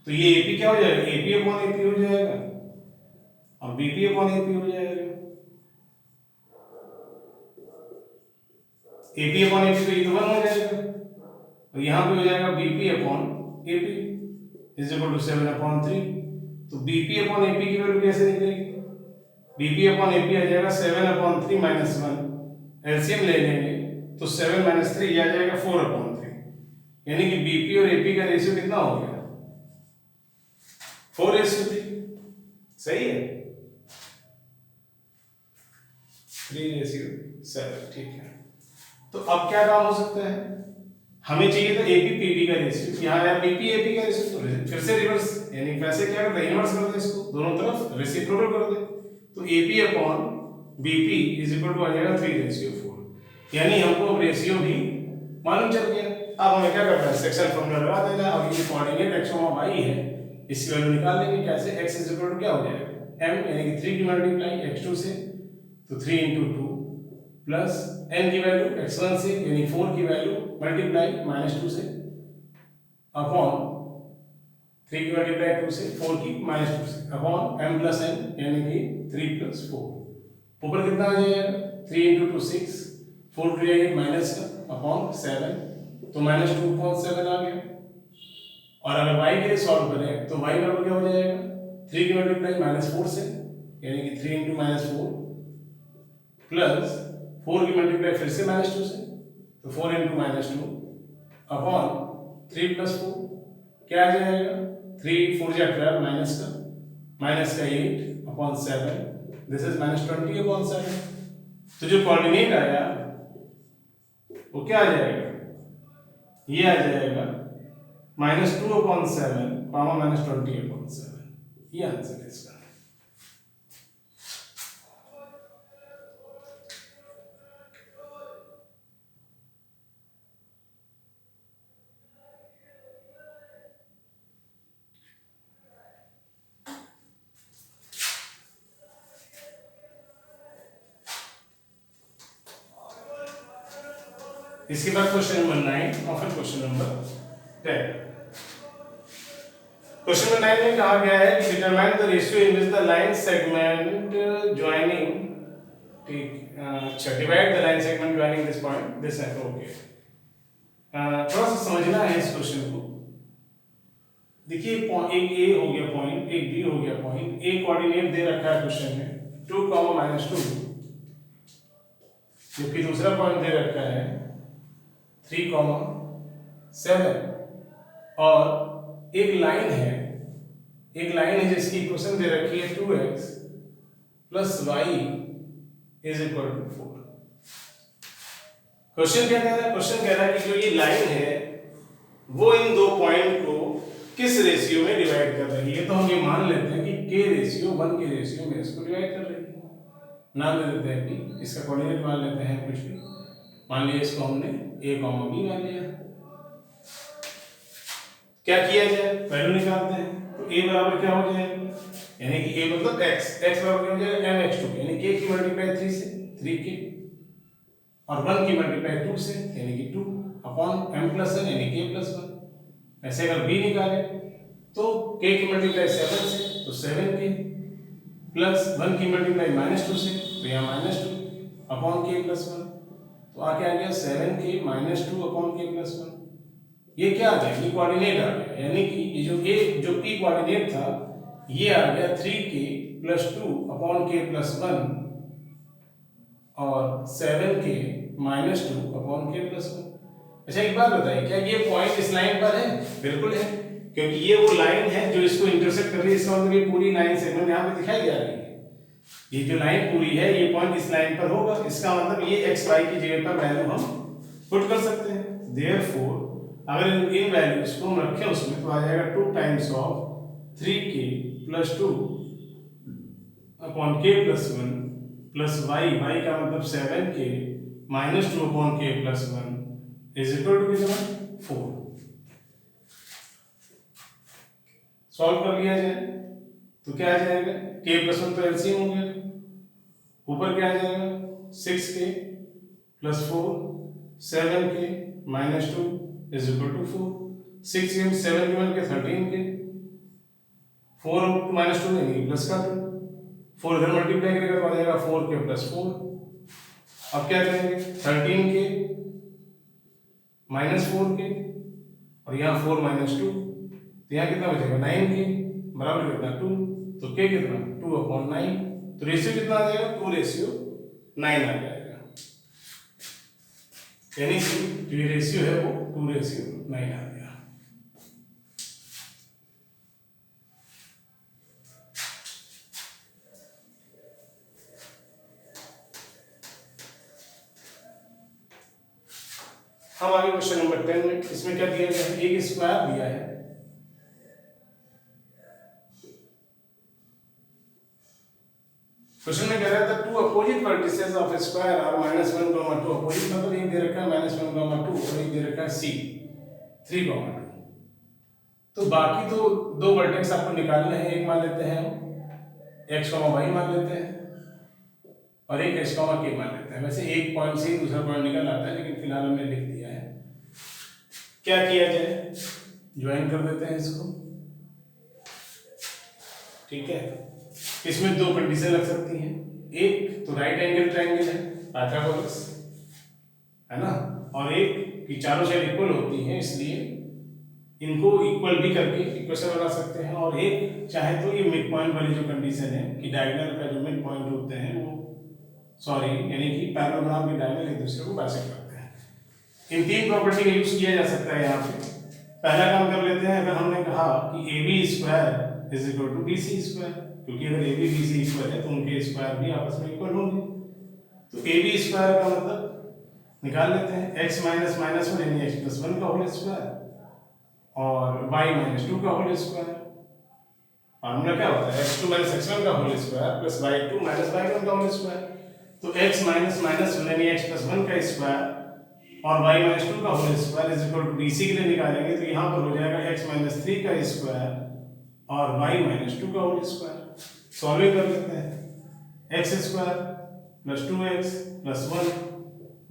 तो ये ए पी क्या हो जाएगा, A P upon A P हो जाएगा, और B P upon A P हो जाएगा। A P upon A P तो ये तो 1 हो जाएगा, और यहाँ पे हो जाएगा B P upon A P is equal to 7/3। तो B P upon A P की वैल्यू कैसे निकलेगी, B P upon A P आ जाएगा 7/3 माइनस 1, एलसीएम ले लेंगे तो 7 माइनस 3 आ जाएगा 4/3, यानी कि बीपी और एपी का रेशियो कितना हो गया, 4:3। सही है, 3:7। ठीक है, तो अब क्या काम हो सकता है, हमें चाहिए था एपी पीपी का रेशियो, यहाँ आया बीपी एपी का रेशियो, तो फिर से रिवर्स, यानी वैसे क्या करते हैं, इनवर्स कर दे इसको, दोनों तरफ रेसिप्रोकल कर दे, तो AP upon BP is equal to आ जाएगा 3:4, यानी हमको अब रेशियो भी मालूम चल गया। अब हमें क्या करना है, सेक्शन फॉर्मूला लगा देना। अब ये कोऑर्डिनेट x y है, इसकी वैल्यू निकाल लेंगे कैसे, x इज इक्वल टू क्या हो जाएगा m, यानी कि 3 की मल्टीप्लाई x2 से, तो 3 × 2 प्लस n की वैल्यू x1 से, यानी 4 की वैल्यू मल्टीप्लाई -2 से, अपॉन 3 की मल्टीप्लाई 2 से, 4 की -2 से, अपॉन m प्लस n, यानी कि 3 + 4। ऊपर कितना आ जाएगा, 3 × 2 6, 4 टू जाएगा माइनस का, अपॉन 7, तो -2/7 आ गया। और अगर y के लिए सॉल्व करें तो y बराबर क्या हो जाएगा, 3 की मल्टीप्लाई -4 से, यानी कि 3 × -4 प्लस 4 की मल्टीप्लाई फिर से -2 से, तो 4 × -2 अपॉन 3 + 4 क्या आ जाएगा, 3 4 जा 12 माइनस का 8 अपॉन 7, दिस इज -20/7। तो जो कोऑर्डिनेट आया वो क्या आ जाएगा, ये आ जाएगा -2/7, -20/7। ये आंसर है इसका। इसके बाद क्वेश्चन नंबर 9 और फिर क्वेश्चन नंबर 10। क्वेश्चन नंबर 9 में कहा गया है कि determine the ratio in which the line segment joining, ठीक, अच्छा, divide the line segment joining this point this है। ओके, थोड़ा सा समझना है इस क्वेश्चन को। देखिए, एक ए हो गया पॉइंट, एक बी हो गया पॉइंट, ए कोऑर्डिनेट दे रखा है क्वेश्चन में 2, -2, जबकि दूसरा पॉइंट दे रखा है 3, 7, और एक लाइन है जिसकी इक्वेशन दे रखी है 2x + y = 4। क्वेश्चन क्या कह रहा है, क्वेश्चन कह रहा है कि जो ये लाइन है वो इन दो पॉइंट को किस रेशियो में डिवाइड कर रही है। तो हम ये मान लेते हैं कि k रेशियो 1 के रेशियो में इसको डिवाइड कर रही है। नाम दे देते हैं p, इसका कोऑर्डिनेट मान लेते हैं कुछ भी, मान लिया इसको हमने a, b मान लिया। क्या किया जाए, वैल्यू निकालते हैं। तो a बराबर क्या हो जाएगा, यानी कि a मतलब x बराबर क्या हो जाएगा mx2, यानी k की मल्टीप्लाई 3 से 3k, और 1 की मल्टीप्लाई 2 से, यानी कि 2 अपॉन m + n, यानी k + 1। ऐसे अगर b निकाले तो k की मल्टीप्लाई 7 से, तो 7k, प्लस 1 की मल्टीप्लाई -2 से, तो यहाँ -2 अपॉन k + 1, तो आगे आ गया 7k -2 अपॉन k + 1। ये क्या आ गया, ये कोऑर्डिनेट आ गया, यानी कि ये जो p कोऑर्डिनेट था ये आ गया 3k + 2 अपॉन k + 1, और 7k -2 अपॉन k + 1। अच्छा, एक बात बताइए, क्या ये पॉइंट इस लाइन पर है? बिल्कुल है, क्योंकि ये वो लाइन है जो इसको इंटरसेक्ट कर रही है। इसका मतलब ये पूरी लाइन सेगमेंट यहाँ पे दिखाई जा रही है। ये जो लाइन पूरी है ये पॉइंट इस लाइन पर होगा, इसका मतलब ये x y की जगह पर वैल्यू हम पुट कर सकते हैं। देयरफॉर अगर इन वैल्यूज को हम रखें उसमें, तो आ जाएगा 2 टाइम्स ऑफ 3k + 2 अपॉन k + 1 प्लस y का मतलब 7k -2 अपॉन k + 1 इज इक्वल टू कितना, 4। सॉल्व कर लिया जाए तो क्या आ जाएगा, k प्लस 1 तो एलसीएम हो गया, ऊपर क्या आ जाएगा 6k plus 4 7k minus 2 is equal to 4। 6 के 7 के बन के 13k, 4 माइनस 2 यानी प्लस का 2, 4 इधर मल्टीप्लाई करेगा तो आ जाएगा 4k प्लस 4। अब क्या करेंगे 13k माइनस 4k और यहाँ 4 माइनस 2, तो यहाँ कितना बचेगा 9k बराबर कितना 2, तो k कितना 2/9, तो रेशियो कितना आ जाएगा 2:9 आ जाएगा, यानी कि जो ये रेशियो है वो 2:9 आ गया। हम आगे क्वेश्चन नंबर 10 में, इसमें क्या दिया गया है, एक स्क्वायर दिया है, क्वेश्चन में कह रहा था two opposite vertices of square are -1, 2, opposite मतलब एक दे रखा है -1, 2 और एक दे रखा है c 3, 2। तो बाकी तो दो वर्टेक्स आपको निकालने हैं, एक मान लेते हैं x, y मान लेते हैं और एक h, k मान लेते हैं। वैसे एक पॉइंट से ही दूसरा पॉइंट निकल आता है, लेकिन फिलहाल हमने लिख दिया है। क्या किया जाए, ज्वाइन कर देते हैं इसको, ठीक है। इसमें दो कंडीशन लग सकती हैं, एक तो राइट एंगल ट्रायंगल है पाइथागोरस, है ना, और एक कि चारों साइड इक्वल होती हैं, इसलिए इनको इक्वल भी करके इक्वेशन बना सकते हैं। और एक चाहे तो ये मिड पॉइंट वाली जो कंडीशन है कि डायगोनल का जो मिड पॉइंट होते हैं वो यानी कि पैरेललोग्राम के डायगोनल एक दूसरे को बाइसेक्ट करते हैं। इन तीन प्रॉपर्टी का यूज किया जा सकता है यहाँ पे। पहला काम कर लेते हैं, अगर हमने कहा कि AB² is equal to BC², क्योंकि अगर AB BC इक्वल है तो उनके स्क्वायर भी आपस में इक्वल होंगे, तो AB² का मतलब निकाल लेते हैं, x माइनस माइनस 1 यानी x प्लस 1 का होल स्क्वायर और y माइनस 2 का होल स्क्वायर। फॉर्मूला क्या होता है, x2 माइनस x1 का whole square plus y2 minus y1 का होल स्क्वायर। तो x माइनस माइनस 1 यानी x प्लस 1 का स्क्वायर और y माइनस 2 का whole square is equal to BC के लिए निकालेंगे तो यहाँ पर हो जाएगा x माइनस 3 का स्क्वायर और y माइनस 2 का होल स्क्वायर। सॉल्व कर लेते हैं, x square plus 2x plus 1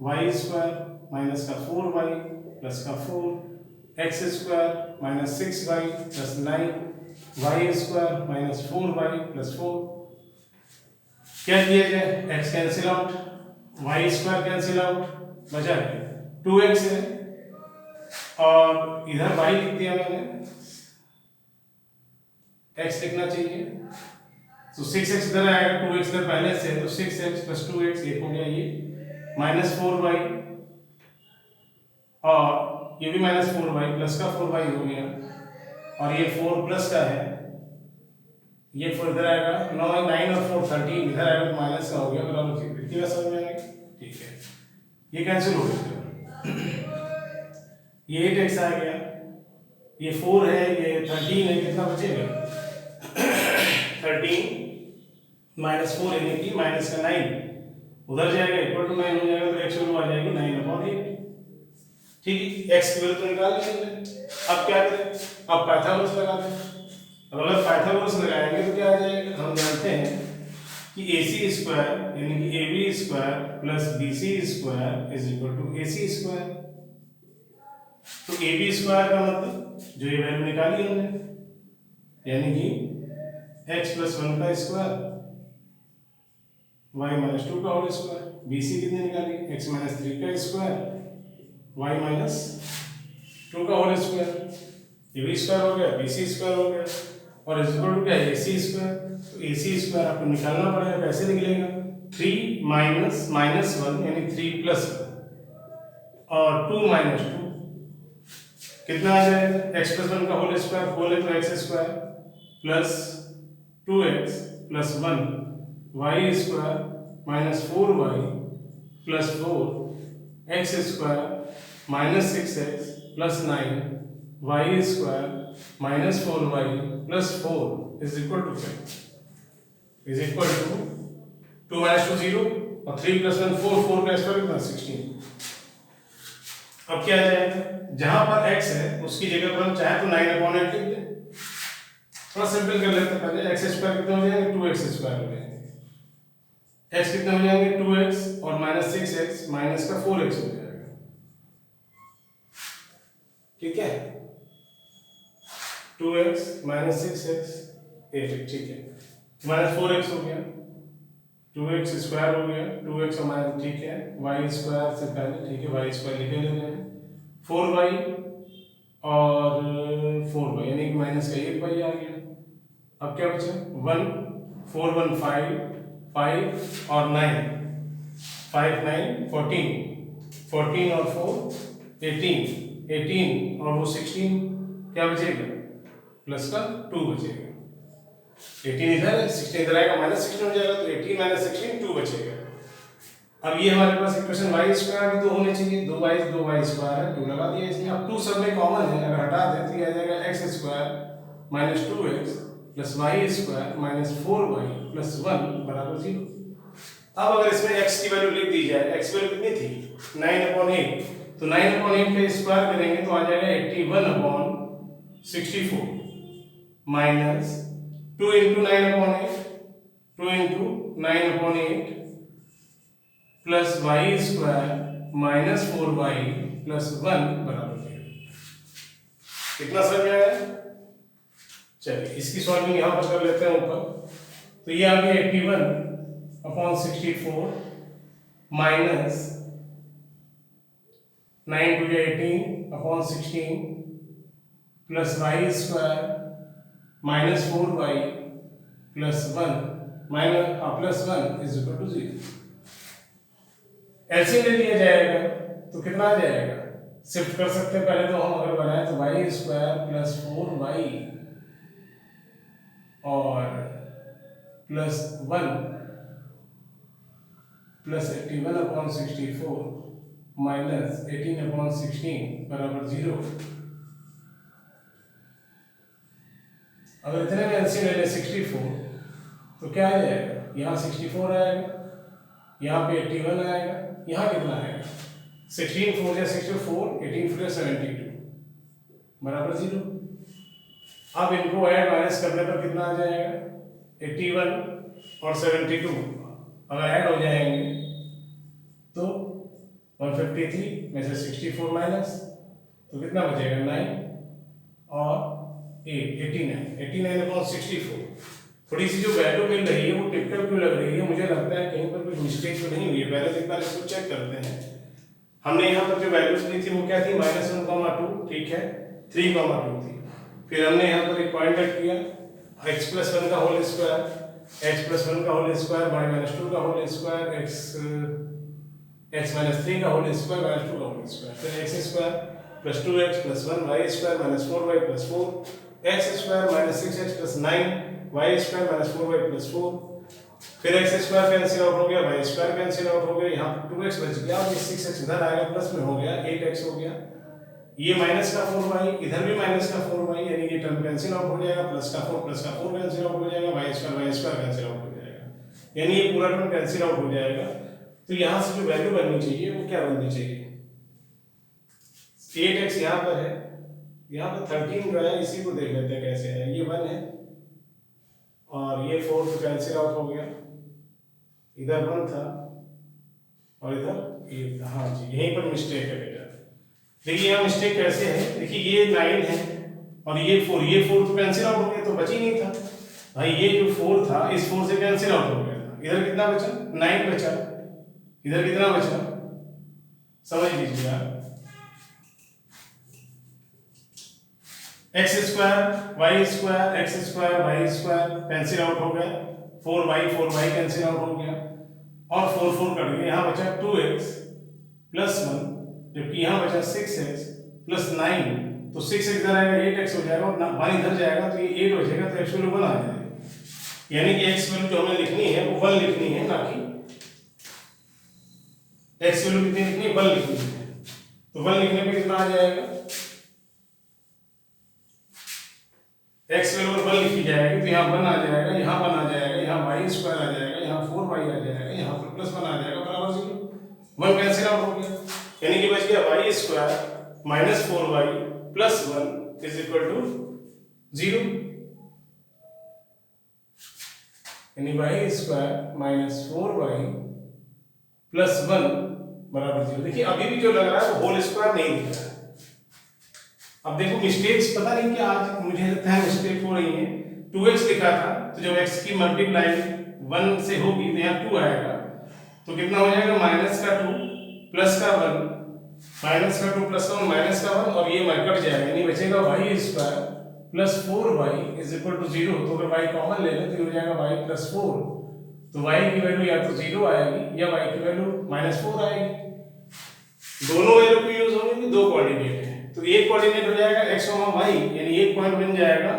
y square minus का 4y प्लस का 4 x square minus 6y plus 9 y square minus 4y plus 4। क्या किया जाए, x cancel out, y square cancel out, बचा 2x है और इधर y लिख दिया मैंने, x लिखना चाहिए, तो 6x इधर आएगा, 2x इधर पहले से है तो 6x प्लस 2x एक हो गया ये माइनस 4y और ये भी माइनस 4y प्लस का 4y हो गया और ये 4 प्लस का है, ये 4 इधर आएगा, 9 और 4 13 इधर आएगा तो माइनस का हो गया, बराबर कितना समझ में आएगा, ठीक है। ये कैंसिल हो गया, ये 8x आ गया, ये 4 है, ये 13 है, कितना बचेगा 13 माइनस 4 यानी कि माइनस का 9 उधर जाएगा, इक्वल टू 9 हो जाएगा, तो x वैल्यू आ जाएगी 9/8, ठीक है। x की वैल्यू तो निकाल लेंगे। अब क्या करें, अब पाइथागोरस लगा दें। अब अगर पाइथागोरस लगाएंगे तो क्या आ जाएगा, हम जानते हैं कि AC² यानी कि AB² plus BC² is equal to AC²। तो AB² का मतलब जो ये वैल्यू निकाली हमने, यानी कि x प्लस 1 का स्क्वायर y माइनस 2 का होल स्क्वायर, BC कितने निकाली, x माइनस 3 का स्क्वायर y माइनस 2 का होल स्क्वायर, ये भी स्क्वायर हो गया, BC स्क्वायर हो गया और इज इक्वल टू क्या है AC²। तो AC² आपको निकालना पड़ेगा, कैसे निकलेगा, 3 माइनस माइनस 1 यानी 3 प्लस 1 और 2 माइनस 2 कितना आ जाएगा, x प्लस 1 का होल स्क्वायर, होल है तो x² plus 2x plus 1 y square minus 4y plus 4 x² minus 6x plus 9 y square minus 4y plus 4 is equal to 2 minus 2 0 और 3 plus 1 4, 4 का square कितना 16। अब क्या आ जाएगा, जहां पर x है उसकी जगह पर हम चाहे तो 9/8 लिख दें, थोड़ा सिंपल कर लेते हैं पहले। एक्स स्क्वायर कितने हो जाएंगे, 2x स्क्वायर हो जाएंगे। एक्स कितने हो जाएंगे, 2x और माइनस 6x माइनस का 4x हो जाएगा। ठीक है, 2x माइनस 6x 8, ठीक है, माइनस 4x हो गया, 2x स्क्वायर हो गया, 2x हमारा ठीक है, y स्क्वायर से पहले ठीक है, y स्क्वायर लिखे ले रहे हैं, 4y और 4y यानी कि माइनस का 1y आ गया। अब क्या बचा, 1 4 1 5 5 और 9 5 9 14 14 और 4 18 18 और वो 16 क्या बचेगा, प्लस का 2 बचेगा। 18 इधर है, 16 इधर आएगा, माइनस 16 हो जाएगा, तो 18 माइनस 16 2 बचेगा। अब ये हमारे पास इक्वेशन y स्क्वायर भी तो होने चाहिए, 2y स्क्वायर है, 2 लगा दिया इसमें। अब 2 सब में कॉमन है, अगर हटा दें तो ये आ जाएगा x square minus 2x plus y square minus 4y plus 1 बराबर 0। अब अगर इसमें x की वैल्यू लिख दी जाए, x की वैल्यू कितनी थी, 9/8, तो 9/8 का स्क्वायर करेंगे तो आ जाएगा 81/64 minus 2 into 9/8 2 into 9/8 plus y square minus 4y plus 1 बराबर 0। कितना समझ में आया। चलिए इसकी सॉल्विंग यहां पर कर लेते हैं ऊपर। तो ये आ गया 81/64 minus 9 two 18/16 plus y square minus 4y plus 1 minus plus 1 is equal to 0। LCM ले लिया जाएगा तो कितना आ जाएगा, शिफ्ट कर सकते हैं पहले तो हम, अगर बनाए तो वाई स्क्वायर प्लस 4y और प्लस 1 प्लस 81/64 माइनस 18/16 बराबर 0। अगर इतने में एलसीएम ले लें 64 तो क्या आ जाएगा, यहाँ 64 आएगा, यहाँ पे 81 आएगा, यहाँ कितना आएगा 16 4 या 64 18 4 72 बराबर 0। अब इनको ऐड माइनस करने पर कितना आ जाएगा, 81 और 72 अगर ऐड हो जाएंगे तो 153 में से 64 माइनस तो कितना बचेगा 9 और 8 89/64। थोड़ी सी जो वैल्यू मिल रही है वो टिपिकल क्यों लग रही है, मुझे लगता है कहीं पर कोई मिस्टेक तो नहीं हुई है। पहले एक बार इसको चेक करते हैं। हमने यहाँ पर जो वैल्यूज ली थी वो क्या थी, -1,2 ठीक है, 3,2 थी। फिर हमने यहाँ पर एक पॉइंट ऐड किया, x + 1 का होल स्क्वायर, x + 1 का होल स्क्वायर, y - 2 का होल स्क्वायर, x - 3 का होल स्क्वायर, y - 2 का होल स्क्वायर, फिर x square plus 2x plus 1 y square minus 4y plus 4 x square minus 6x plus 9 y square minus 4y plus 4, फिर x square cancel out हो गया, y square cancel out हो गया, यहाँ 2x बच गया और ये 6x इधर आएगा, प्लस में हो गया 8x हो गया, ये माइनस का 4y इधर भी माइनस का 4y, यानी ये टर्म कैंसिल आउट हो जाएगा, प्लस का 4 कैंसिल आउट हो जाएगा, y स्क्वायर कैंसिल आउट हो जाएगा, यानी ये पूरा टर्म कैंसिल आउट हो जाएगा। तो यहाँ से जो वैल्यू बननी चाहिए वो क्या बननी चाहिए, 8x यहाँ पर है, यहाँ पर 13 जो है इसी को देख लेते हैं कैसे है, ये 1 है और ये 4 तो कैंसिल आउट हो गया, इधर 1 था और इधर ये, हाँ जी यहीं पर मिस्टेक है बेटा। देखिए यहाँ मिस्टेक कैसे है, देखिए ये 9 है और ये 4 तो कैंसिल आउट हो गया, तो बच ही नहीं था भाई, ये जो 4 था इस 4 से कैंसिल आउट हो गया था, इधर कितना बचा 9 बचा, इधर कितना बचा समझ लीजिए आप, x square y square x square y square cancel out हो गया, 4y कैंसिल आउट हो गया और 4 कट गया, यहाँ बचा 2x प्लस 1, जबकि यहाँ बचा 6x प्लस 9, तो 6x इधर आएगा 8x हो जाएगा और 1 इधर जाएगा तो ये 8 हो जाएगा, तो x वैल्यू 1 आ जाएगा, यानी कि x वैल्यू जो हमें लिखनी है वो 1 लिखनी है, ना कि x वैल्यू कितनी लिखनी है 1 लिखनी है। तो 1 लिखने पे कितना आ जाएगा, x वैल्यू 1 लिखी जाएगी तो यहाँ 1 आ जाएगा, यहाँ 1 आ जाएगा, यहाँ y स्क्वायर आ जाएगा, यहाँ 4y आ जाएगा, यहाँ पर प्लस 1 आ जाएगा बराबर 0, 1 कैंसिल आउट हो गया, यानी कि बच गया y square minus 4y plus 1 is equal to 0। यानी Y square minus 4y plus 1 बराबर 0। देखिए अभी भी जो लग रहा है वो होल स्क्वायर नहीं दिख रहा है। अब देखो मिस्टेक्स पता नहीं क्या आज मुझे लगता है मिस्टेक हो रही है। 2x लिखा था तो जब x की मल्टीप्लाई 1 से होगी तो यहाँ 2 आएगा, तो कितना हो जाएगा माइनस का 2 प्लस का 1, माइनस का 2 प्लस का 1 माइनस का 1, और ये कट जाएगा यानी बचेगा y square plus 4y is equal to 0। तो अगर y कॉमन ले लें तो हो जाएगा y प्लस 4, तो y की वैल्यू या तो 0 आएगी या y की वैल्यू माइनस 4 आएगी। दोनों वैल्यू की यूज होंगे, दो कोऑर्डिनेट है तो एक कोऑर्डिनेट हो जाएगा x y, यानी एक पॉइंट बन जाएगा,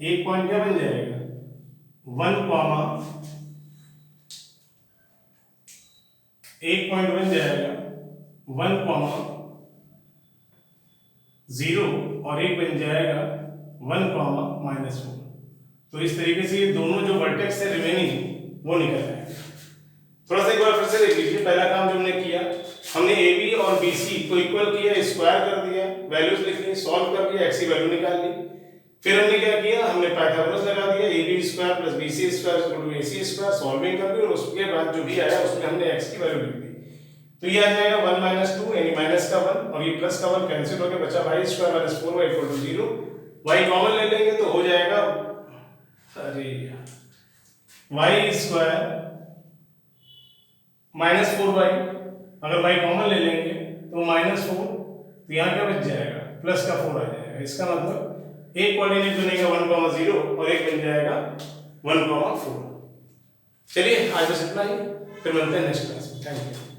एक पॉइंट क्या बन जाएगा 1, एक पॉइंट बन जाएगा 1, 0 और एक बन जाएगा 1, -4। तो इस तरीके से ये दोनों जो वर्टेक्स है रिमेनिंग वो निकल जाएंगे। थोड़ा सा एक बार फिर से देख लीजिए। पहला काम जो हमने किया, हमने AB और BC को इक्वल किया, स्क्वायर कर दिया, वैल्यूज लिख ली, सॉल्व कर दिया, x की वैल्यू निकाल ली। फिर हमने क्या किया, हमने पाइथागोरस लगा दिया, AB square plus BC square equal to AC square, solving कर दी और उसके बाद जो भी आया उसमें हमने x की वैल्यू लिख दी। तो ये आ जाएगा 1 - 2 यानी माइनस का 1 और ये प्लस का 1 कैंसिल हो गया, बचा y square minus 4y equal to 0। y common ले लेंगे तो हो जाएगा अरे y स्क्वायर माइनस 4y, अगर y कॉमन ले लेंगे तो -4, तो यहाँ क्या बच जाएगा प्लस का 4 आ जाएगा। इसका मतलब एक कोऑर्डिनेट बनेगा 1, 0 और एक बन जाएगा 1, 4। चलिए आज बस इतना ही, फिर मिलते हैं नेक्स्ट क्लास में। Thank you.